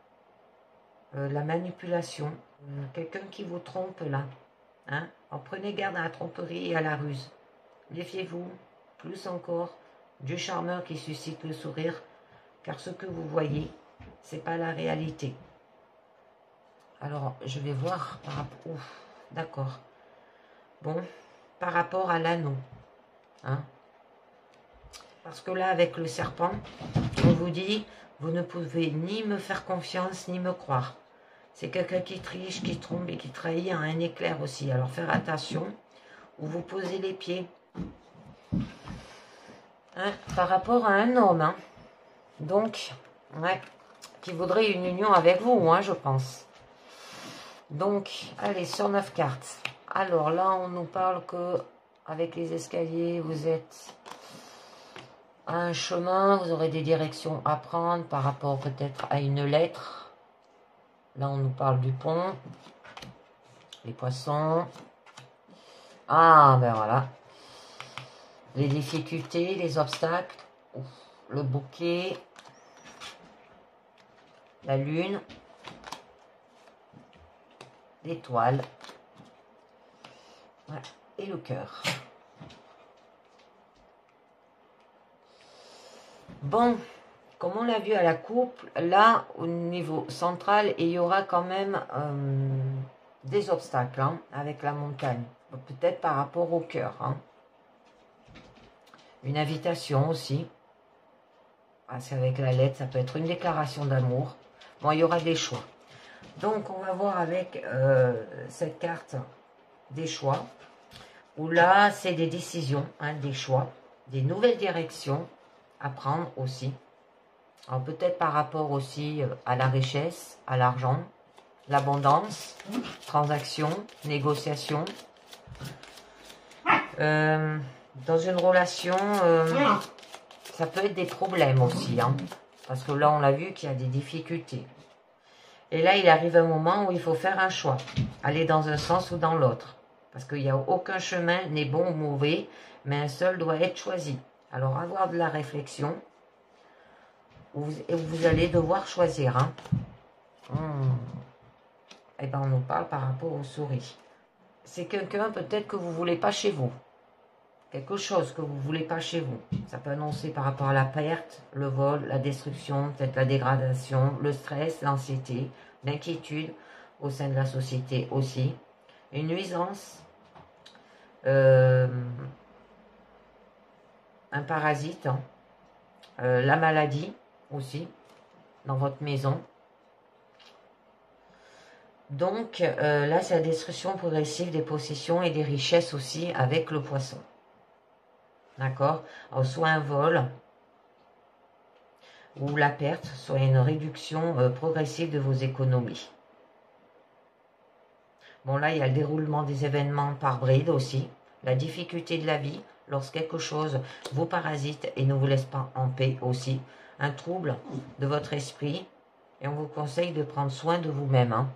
Speaker 1: la manipulation, quelqu'un qui vous trompe là. Hein. Alors, prenez garde à la tromperie et à la ruse. Méfiez-vous. Plus encore, du charmeur qui suscite le sourire, car ce que vous voyez, c'est pas la réalité. Alors, je vais voir par rapport... Ouf, d'accord. Bon, par rapport à l'anneau. Hein, parce que là, avec le serpent, on vous dit, vous ne pouvez ni me faire confiance, ni me croire. C'est quelqu'un qui triche, qui trompe et qui trahit en un éclair aussi. Alors, faire attention où vous posez les pieds. Hein, par rapport à un homme, hein. Donc, ouais, qui voudrait une union avec vous, hein, je pense. Donc, allez, sur 9 cartes. Alors là, on nous parle que avec les escaliers, vous êtes à un chemin, vous aurez des directions à prendre par rapport peut-être à une lettre. Là, on nous parle du pont, les poissons. Ah, ben voilà. Les difficultés, les obstacles, le bouquet, la lune, l'étoile, ouais, et le cœur. Bon, comme on l'a vu à la coupe, là, au niveau central, il y aura quand même des obstacles, hein, avec la montagne. Peut-être par rapport au cœur, hein. Une invitation aussi. Ah, c'est avec la lettre, ça peut être une déclaration d'amour. Bon, il y aura des choix. Donc, on va voir avec cette carte des choix. Où là, c'est des décisions, hein, des choix, des nouvelles directions à prendre aussi. Alors, peut-être par rapport aussi à la richesse, à l'argent, l'abondance, transaction, négociation. Dans une relation, ça peut être des problèmes aussi, hein, parce que là, on l'a vu qu'il y a des difficultés. Et là, il arrive un moment où il faut faire un choix, aller dans un sens ou dans l'autre. Parce qu'il n'y a aucun chemin n'est bon ou mauvais, mais un seul doit être choisi. Alors, avoir de la réflexion, et vous allez devoir choisir. Hein. Eh bien, on nous parle par rapport aux souris. C'est quelqu'un peut-être que vous ne voulez pas chez vous. Quelque chose que vous ne voulez pas chez vous. Ça peut annoncer par rapport à la perte, le vol, la destruction, peut-être la dégradation, le stress, l'anxiété, l'inquiétude au sein de la société aussi. Une nuisance, un parasite, hein, la maladie aussi dans votre maison. Donc là, c'est la destruction progressive des possessions et des richesses aussi avec le poisson. D'accord? Soit un vol, ou la perte, soit une réduction progressive de vos économies. Bon, là, il y a le déroulement des événements par bride aussi. La difficulté de la vie, lorsque quelque chose vous parasite et ne vous laisse pas en paix aussi. Un trouble de votre esprit. Et on vous conseille de prendre soin de vous-même. Hein.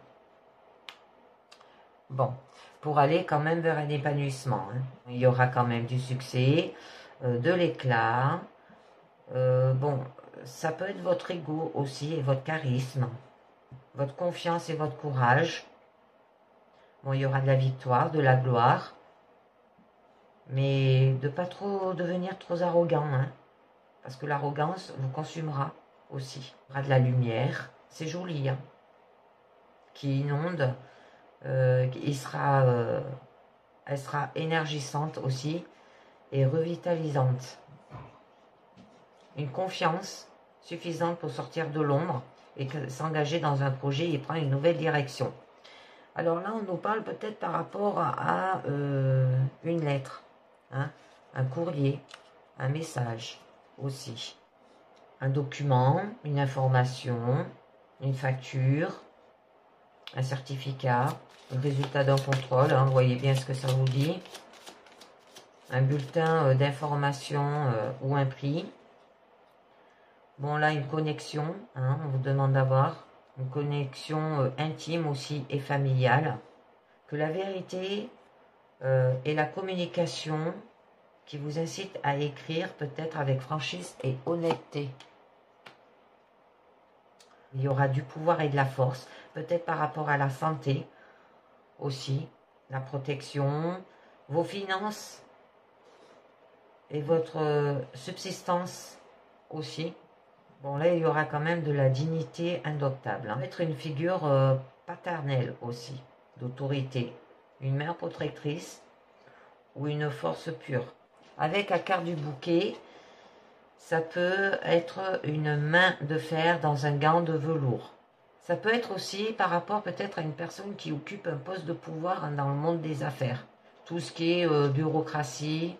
Speaker 1: Bon, pour aller quand même vers un épanouissement. Hein. Il y aura quand même du succès, de l'éclat. Bon, ça peut être votre ego aussi et votre charisme, votre confiance et votre courage. Bon, il y aura de la victoire, de la gloire, mais de pas trop devenir trop arrogant, hein, parce que l'arrogance vous consumera aussi. Il y aura de la lumière, c'est joli, hein, qui inonde, elle sera énergisante aussi et revitalisante. Une confiance suffisante pour sortir de l'ombre et s'engager dans un projet et prendre une nouvelle direction. Alors là, on nous parle peut-être par rapport à une lettre, hein, un courrier, un message aussi, un document, une information, une facture, un certificat, le résultat d'un contrôle, hein, vous voyez bien ce que ça vous dit, un bulletin d'information ou un prix. Bon, là, une connexion, hein, on vous demande d'avoir une connexion intime aussi et familiale. Que la vérité et la communication qui vous incite à écrire peut-être avec franchise et honnêteté. Il y aura du pouvoir et de la force, peut-être par rapport à la santé aussi, la protection, vos finances et votre subsistance aussi. Bon, là, il y aura quand même de la dignité indoctable. Hein. Être une figure paternelle aussi, d'autorité. Une mère protectrice ou une force pure. Avec la carte du bouquet, ça peut être une main de fer dans un gant de velours. Ça peut être aussi par rapport peut-être à une personne qui occupe un poste de pouvoir dans le monde des affaires. Tout ce qui est bureaucratie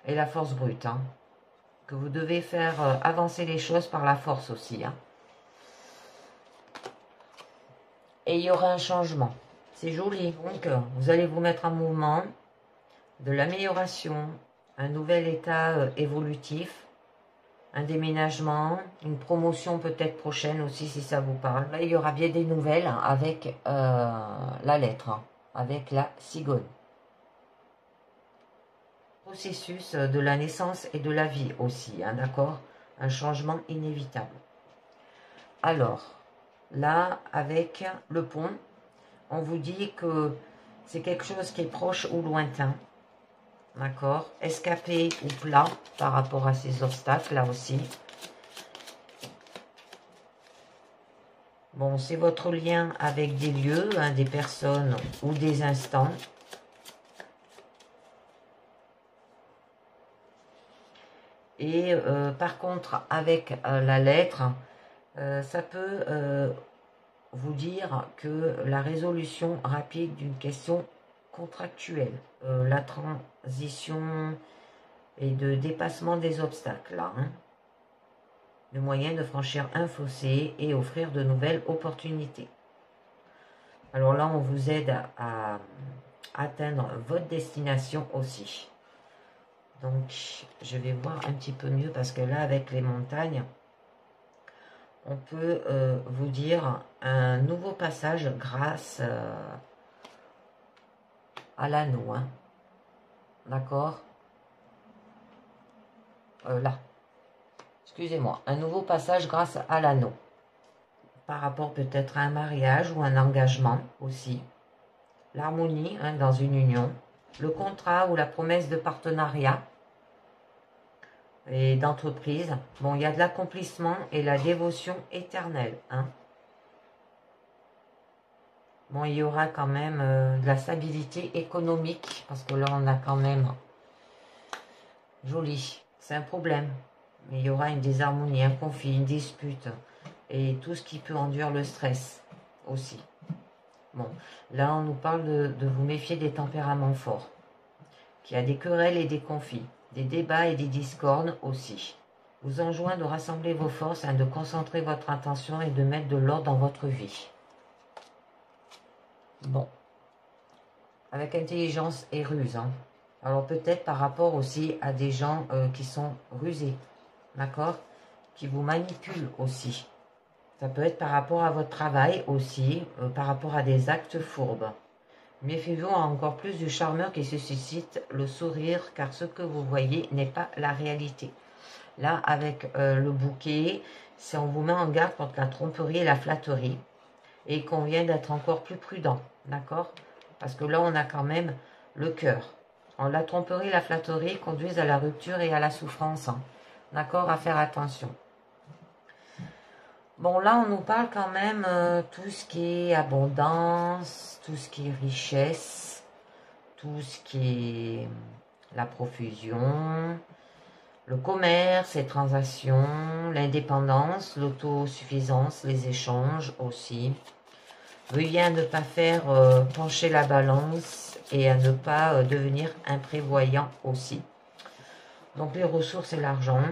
Speaker 1: et la force brute. Hein. Que vous devez faire avancer les choses par la force aussi. Hein. Et il y aura un changement. C'est joli. Donc, vous allez vous mettre en mouvement, de l'amélioration, un nouvel état évolutif, un déménagement, une promotion peut-être prochaine aussi si ça vous parle. Là, il y aura bien des nouvelles avec la lettre, hein, avec la cigogne. Processus de la naissance et de la vie aussi, hein, d'accord? Un changement inévitable. Alors, là, avec le pont, on vous dit que c'est quelque chose qui est proche ou lointain, d'accord? Escapé ou plat par rapport à ces obstacles, là aussi. Bon, c'est votre lien avec des lieux, hein, des personnes ou des instants. Et par contre, avec la lettre, ça peut vous dire que la résolution rapide d'une question contractuelle, la transition et de dépassement des obstacles, là, hein, le moyen de franchir un fossé et offrir de nouvelles opportunités. Alors là, on vous aide à atteindre votre destination aussi. Donc, je vais voir un petit peu mieux parce que là, avec les montagnes, on peut vous dire un nouveau passage grâce à l'anneau. Hein. D'accord? Là. Excusez-moi. Un nouveau passage grâce à l'anneau. Par rapport peut-être à un mariage ou un engagement aussi. L'harmonie hein, dans une union. Le contrat ou la promesse de partenariat et d'entreprise. Bon, il y a de l'accomplissement et la dévotion éternelle. Hein. Bon, il y aura quand même de la stabilité économique, parce que là, on a quand même... Joli, c'est un problème. Mais il y aura une désharmonie, un conflit, une dispute, et tout ce qui peut enduire le stress aussi. Bon, là, on nous parle de vous méfier des tempéraments forts, qu'il y a des querelles et des conflits, des débats et des discordes aussi. Vous enjoint de rassembler vos forces, hein, de concentrer votre attention et de mettre de l'ordre dans votre vie. Bon, avec intelligence et ruse. Hein. Alors peut-être par rapport aussi à des gens qui sont rusés, d'accord? Qui vous manipulent aussi. Ça peut être par rapport à votre travail aussi, par rapport à des actes fourbes. Méfiez-vous encore plus du charmeur qui se suscite le sourire, car ce que vous voyez n'est pas la réalité. Là, avec le bouquet, c'est on vous met en garde contre la tromperie et la flatterie. Et il convient d'être encore plus prudent, d'accord? Parce que là, on a quand même le cœur. La tromperie et la flatterie conduisent à la rupture et à la souffrance. Hein. D'accord? À faire attention. Bon, là, on nous parle quand même tout ce qui est abondance, tout ce qui est richesse, tout ce qui est la profusion, le commerce, les transactions, l'indépendance, l'autosuffisance, les échanges aussi. Veuillez à ne pas faire pencher la balance et à ne pas devenir imprévoyant aussi. Donc les ressources et l'argent,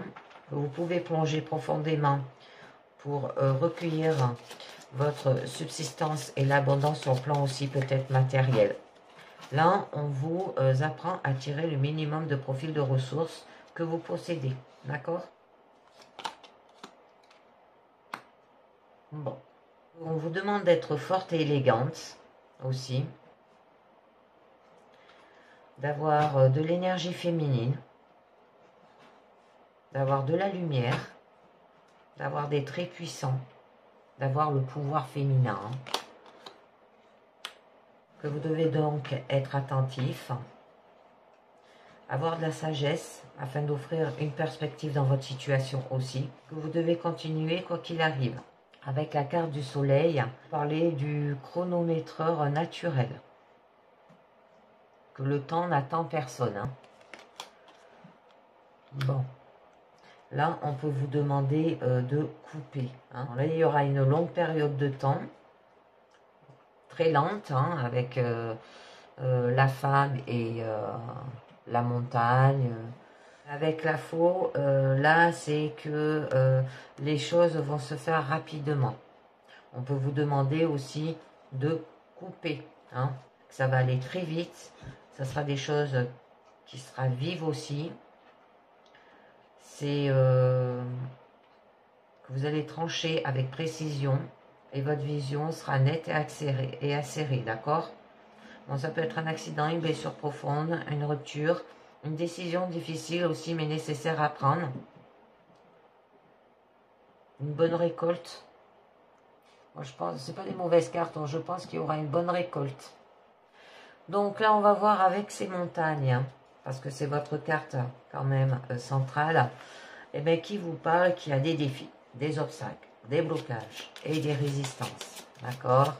Speaker 1: vous pouvez plonger profondément pour recueillir votre subsistance et l'abondance sur le plan aussi peut-être matériel. Là, on vous apprend à tirer le minimum de profil de ressources que vous possédez. D'accord? Bon. On vous demande d'être forte et élégante aussi. D'avoir de l'énergie féminine. D'avoir de la lumière. D'avoir des traits puissants. D'avoir le pouvoir féminin. Que vous devez donc être attentif. Avoir de la sagesse afin d'offrir une perspective dans votre situation aussi. Que vous devez continuer quoi qu'il arrive. Avec la carte du soleil, parler du chronométreur naturel. Que le temps n'attend personne. Hein. Bon. Là, on peut vous demander de couper. Hein. Là, il y aura une longue période de temps. Très lente, hein, avec la femme et la montagne. Avec la faux, là, c'est que les choses vont se faire rapidement. On peut vous demander aussi de couper. Hein. Ça va aller très vite. Ça sera des choses qui sera vives aussi. C'est que vous allez trancher avec précision et votre vision sera nette et acérée, d'accord? Bon, ça peut être un accident, une blessure profonde, une rupture, une décision difficile aussi mais nécessaire à prendre. Une bonne récolte. Moi, je pense, c'est pas des mauvaises cartes, donc je pense qu'il y aura une bonne récolte. Donc là, on va voir avec ces montagnes, hein, parce que c'est votre carte quand même centrale, et bien qui vous parle qu'il y a des défis, des obstacles, des blocages et des résistances. D'accord?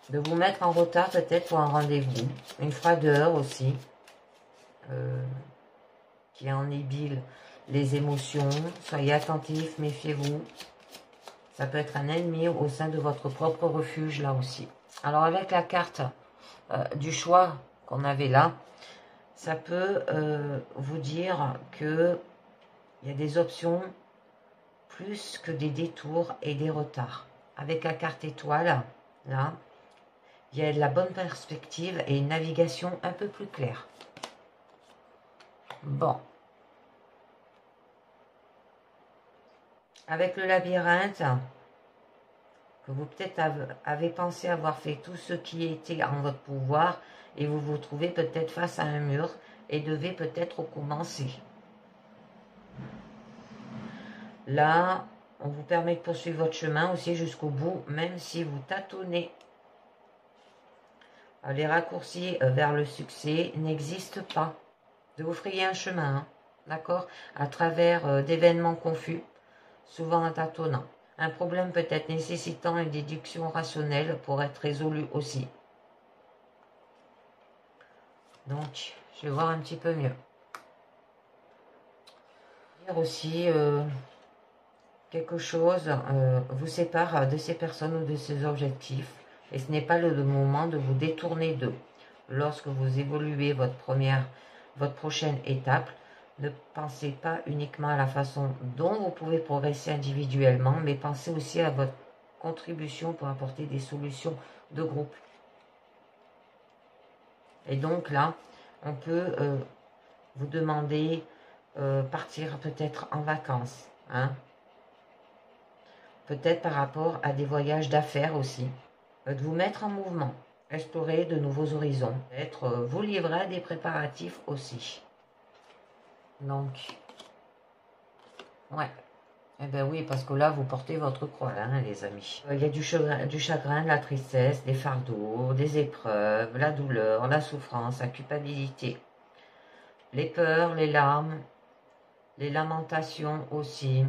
Speaker 1: De vous mettre en retard peut-être pour un rendez-vous. Une froideur aussi, qui enébile les émotions. Soyez attentifs, méfiez-vous. Ça peut être un ennemi au sein de votre propre refuge là aussi. Alors avec la carte du choix qu'on avait là, ça peut vous dire que il y a des options plus que des détours et des retards. Avec la carte étoile, là, il y a de la bonne perspective et une navigation un peu plus claire. Bon. Avec le labyrinthe, que vous peut-être avez pensé avoir fait tout ce qui était en votre pouvoir et vous vous trouvez peut-être face à un mur et devez peut-être recommencer. Là, on vous permet de poursuivre votre chemin aussi jusqu'au bout, même si vous tâtonnez. Les raccourcis vers le succès n'existent pas. Vous frayez un chemin, hein, d'accord, à travers d'événements confus, souvent en tâtonnant. Un problème peut-être nécessitant une déduction rationnelle pour être résolu aussi. Donc, je vais voir un petit peu mieux. Dire aussi, quelque chose vous sépare de ces personnes ou de ces objectifs, et ce n'est pas le moment de vous détourner d'eux. Lorsque vous évoluez votre prochaine étape, ne pensez pas uniquement à la façon dont vous pouvez progresser individuellement, mais pensez aussi à votre contribution pour apporter des solutions de groupe. Et donc là, on peut vous demander partir peut-être en vacances, hein, peut-être par rapport à des voyages d'affaires aussi, de vous mettre en mouvement, explorer de nouveaux horizons, peut-être vous livrer à des préparatifs aussi. Donc, ouais, eh bien oui, parce que là, vous portez votre croix, hein, les amis. Il y a du chagrin, de la tristesse, des fardeaux, des épreuves, la douleur, la souffrance, la culpabilité, les peurs, les larmes, les lamentations aussi,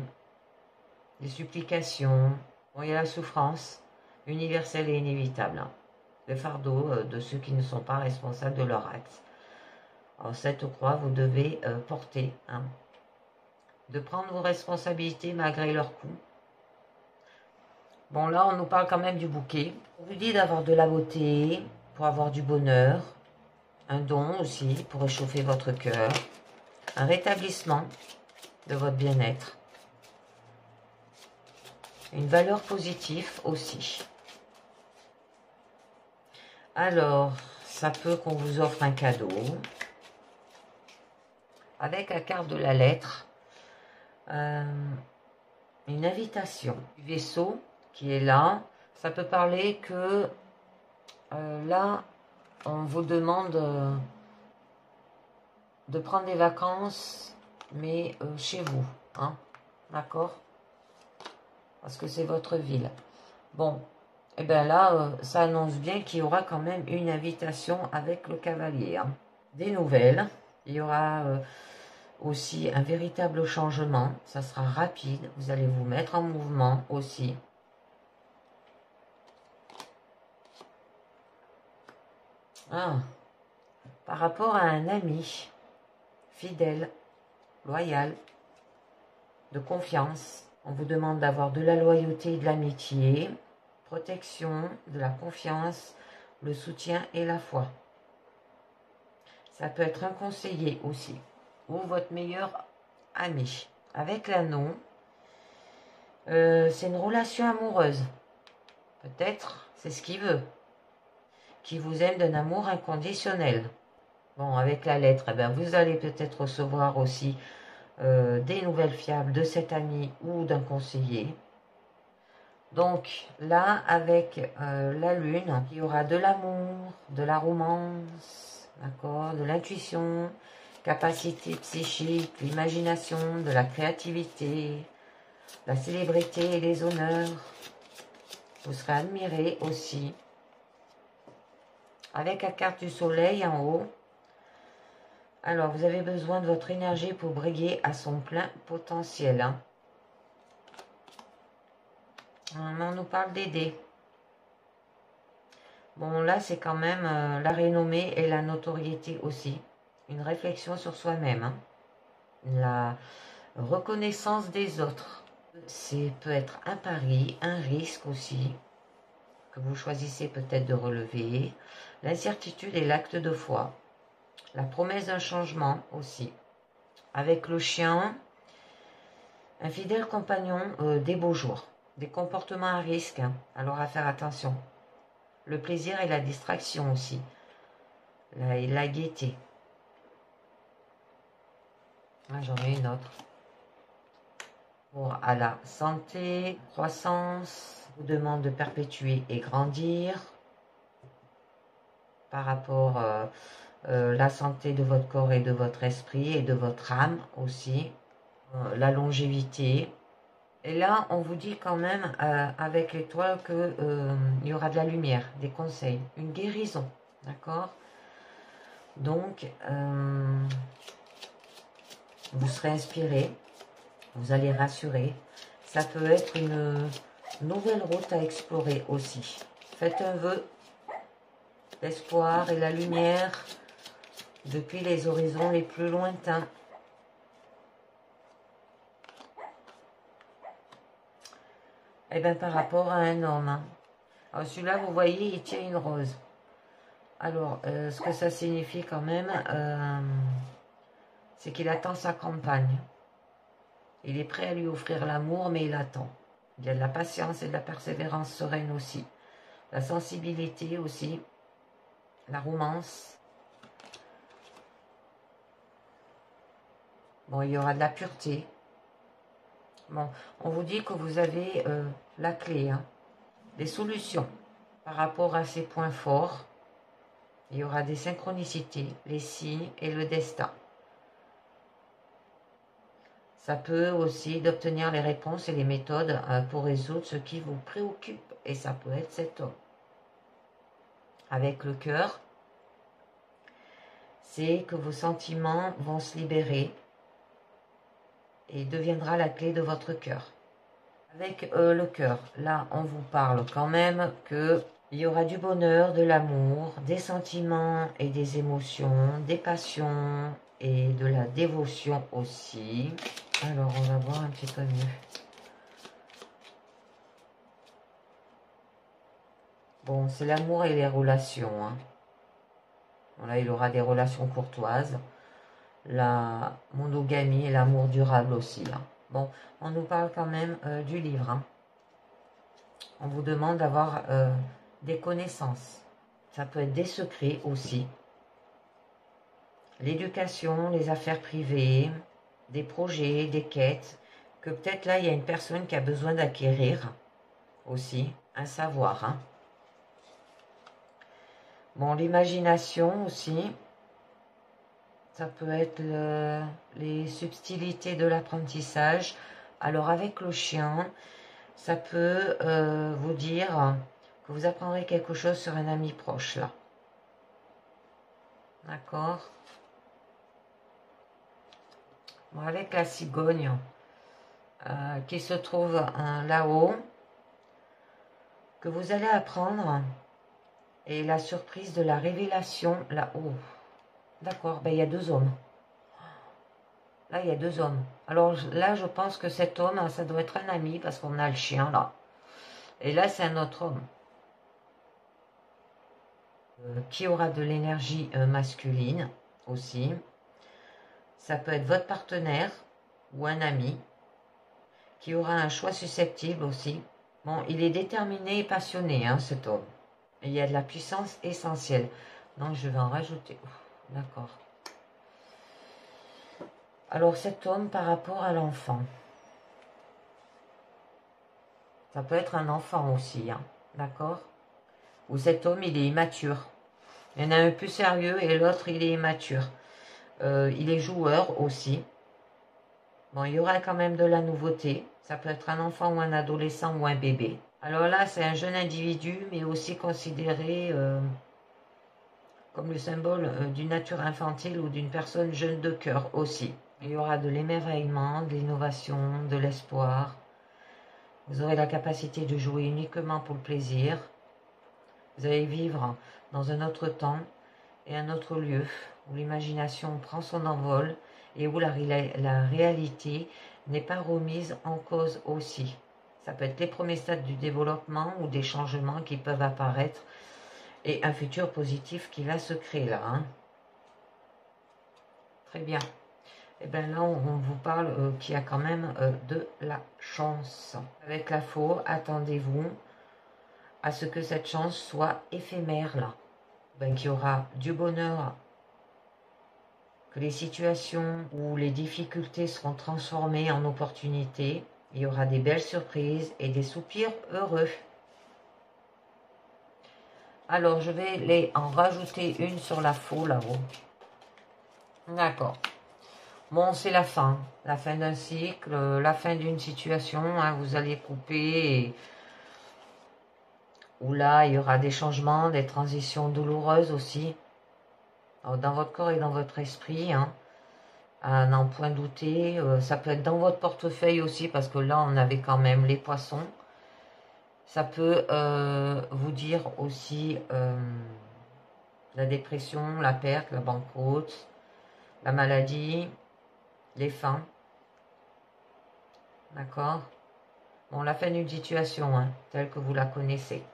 Speaker 1: les supplications. Bon, il y a la souffrance universelle et inévitable, hein. Le fardeau de ceux qui ne sont pas responsables de leurs actes. Alors, cette croix, vous devez porter, hein, de prendre vos responsabilités malgré leurs coups. Bon, là, on nous parle quand même du bouquet. On vous dit d'avoir de la beauté pour avoir du bonheur, un don aussi pour réchauffer votre cœur, un rétablissement de votre bien-être, une valeur positive aussi. Alors, ça peut qu'on vous offre un cadeau avec la carte de la lettre, une invitation du vaisseau qui est là. Ça peut parler que là, on vous demande de prendre des vacances, mais chez vous, hein, d'accord? Parce que c'est votre ville. Bon, et bien là, ça annonce bien qu'il y aura quand même une invitation avec le cavalier, hein. Des nouvelles, il y aura aussi un véritable changement, ça sera rapide, vous allez vous mettre en mouvement aussi. Ah, par rapport à un ami fidèle, loyal, de confiance, on vous demande d'avoir de la loyauté et de l'amitié, protection, de la confiance, le soutien et la foi. Ça peut être un conseiller aussi, ou votre meilleur ami. Avec l'anneau, c'est une relation amoureuse. Peut-être, c'est ce qu'il veut. Qui vous aime d'un amour inconditionnel. Bon, avec la lettre, eh bien, vous allez peut-être recevoir aussi des nouvelles fiables de cet ami ou d'un conseiller. Donc là, avec la lune, il y aura de l'amour, de la romance, d'accord, de l'intuition, capacité psychique, l'imagination, de la créativité, la célébrité et les honneurs. Vous serez admiré aussi. Avec la carte du soleil en haut, alors vous avez besoin de votre énergie pour briller à son plein potentiel, hein. On nous parle d'aider. Bon, là, c'est quand même la renommée et la notoriété aussi. Une réflexion sur soi-même, hein. La reconnaissance des autres. C'est peut être un pari, un risque aussi, que vous choisissez peut-être de relever. L'incertitude et l'acte de foi. La promesse d'un changement aussi. Avec le chien, un fidèle compagnon des beaux jours. Des comportements à risque, hein, alors à faire attention. Le plaisir et la distraction aussi. La gaieté. Ah, j'en ai une autre. Pour à la santé, croissance, vous demande de perpétuer et grandir par rapport à la santé de votre corps et de votre esprit et de votre âme aussi, la longévité. Et là, on vous dit quand même avec l'étoile que il y aura de la lumière, des conseils, une guérison, d'accord? Donc, vous serez inspiré, vous allez rassurer. Ça peut être une nouvelle route à explorer aussi. Faites un vœu, l'espoir et la lumière depuis les horizons les plus lointains. Et bien par rapport à un homme. Hein. Alors celui-là, vous voyez, il tient une rose. Alors, ce que ça signifie quand même, c'est qu'il attend sa compagne. Il est prêt à lui offrir l'amour, mais il attend. Il y a de la patience et de la persévérance sereine aussi. La sensibilité aussi. La romance. Bon, il y aura de la pureté. Bon, on vous dit que vous avez la clé, hein, des solutions par rapport à ces points forts. Il y aura des synchronicités, les signes et le destin. Ça peut aussi d'obtenir les réponses et les méthodes pour résoudre ce qui vous préoccupe. Et ça peut être cet homme. Avec le cœur, c'est que vos sentiments vont se libérer et deviendra la clé de votre cœur. Avec le cœur, là, on vous parle quand même que il y aura du bonheur, de l'amour, des sentiments et des émotions, des passions et de la dévotion aussi. Alors, on va voir un petit peu mieux. Bon, c'est l'amour et les relations. Hein. Voilà, il aura des relations courtoises. La monogamie et l'amour durable aussi. Là. Bon, on nous parle quand même du livre. Hein. On vous demande d'avoir des connaissances. Ça peut être des secrets aussi. L'éducation, les affaires privées, des projets, des quêtes. Que peut-être là, il y a une personne qui a besoin d'acquérir aussi un savoir. Hein. Bon, l'imagination aussi. Ça peut être les subtilités de l'apprentissage. Alors avec le chien, ça peut vous dire que vous apprendrez quelque chose sur un ami proche là. D'accord? Bon, avec la cigogne qui se trouve là-haut, que vous allez apprendre, et la surprise de la révélation là-haut. D'accord, ben il y a deux hommes. Là, il y a deux hommes. Alors là, je pense que cet homme, ça doit être un ami parce qu'on a le chien là. Et là, c'est un autre homme. Qui aura de l'énergie masculine aussi. Ça peut être votre partenaire ou un ami. Qui aura un choix susceptible aussi. Bon, il est déterminé et passionné, hein, cet homme. Et il y a de la puissance essentielle. Donc, je vais en rajouter. D'accord. Alors, cet homme par rapport à l'enfant. Ça peut être un enfant aussi, hein, d'accord? Ou cet homme, il est immature. Il y en a un plus sérieux et l'autre, il est immature. Il est joueur aussi. Bon, il y aura quand même de la nouveauté. Ça peut être un enfant ou un adolescent ou un bébé. Alors là, c'est un jeune individu, mais aussi considéré comme le symbole d'une nature infantile ou d'une personne jeune de cœur aussi. Il y aura de l'émerveillement, de l'innovation, de l'espoir. Vous aurez la capacité de jouer uniquement pour le plaisir. Vous allez vivre dans un autre temps et un autre lieu où l'imagination prend son envol et où la réalité n'est pas remise en cause aussi. Ça peut être les premiers stades du développement ou des changements qui peuvent apparaître et un futur positif qui va se créer là. Hein. Très bien. Et bien là, on vous parle qu'il y a quand même de la chance. Avec la faux, attendez-vous à ce que cette chance soit éphémère là. Ben, qu'il y aura du bonheur, que les situations ou les difficultés seront transformées en opportunités. Il y aura des belles surprises et des soupirs heureux. Alors, je vais les en rajouter une sur la faux là-haut. D'accord. Bon, c'est la fin d'un cycle, la fin d'une situation. Hein, vous allez couper, où là, il y aura des changements, des transitions douloureuses aussi. Alors, dans votre corps et dans votre esprit. Hein, à n'en point douter. Ça peut être dans votre portefeuille aussi, parce que là, on avait quand même les poissons. Ça peut vous dire aussi la dépression, la perte, la banqueroute, la maladie, les fins. D'accord? Bon, la fin d'une situation, hein, telle que vous la connaissez.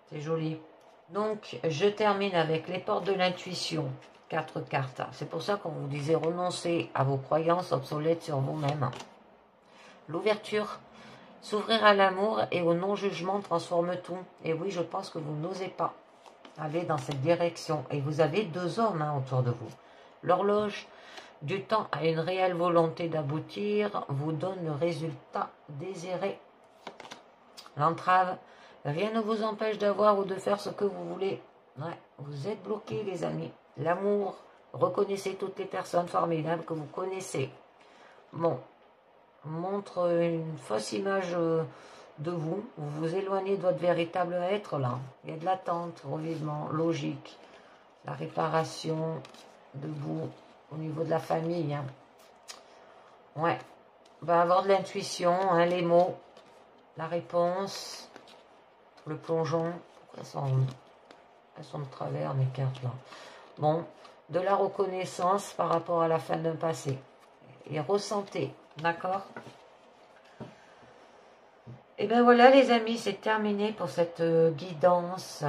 Speaker 1: C'est joli. Donc, je termine avec les portes de l'intuition. 4 cartes. C'est pour ça qu'on vous disait renoncer à vos croyances obsolètes sur vous-même. L'ouverture. S'ouvrir à l'amour et au non-jugement transforme tout. Et oui, je pense que vous n'osez pas aller dans cette direction. Et vous avez 2 hommes hein, autour de vous. L'horloge du temps à une réelle volonté d'aboutir vous donne le résultat désiré. L'entrave, rien ne vous empêche d'avoir ou de faire ce que vous voulez. Ouais, vous êtes bloqués les amis. L'amour, reconnaissez toutes les personnes formidables que vous connaissez. Bon, montre une fausse image de vous. Vous vous éloignez de votre véritable être là. Il y a de l'attente, revivement, logique. La réparation de vous au niveau de la famille. Hein. Ouais, on va avoir de l'intuition, hein, les mots, la réponse, le plongeon. Pourquoi elles sont de travers mes cartes là. Bon, de la reconnaissance par rapport à la fin d'un passé. Et ressentez, d'accord? Et bien voilà les amis, c'est terminé pour cette guidance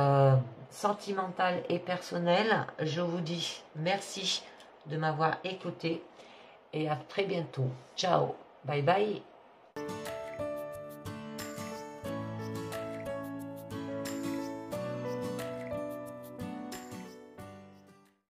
Speaker 1: sentimentale et personnelle. Je vous dis merci de m'avoir écouté et à très bientôt. Ciao, bye bye.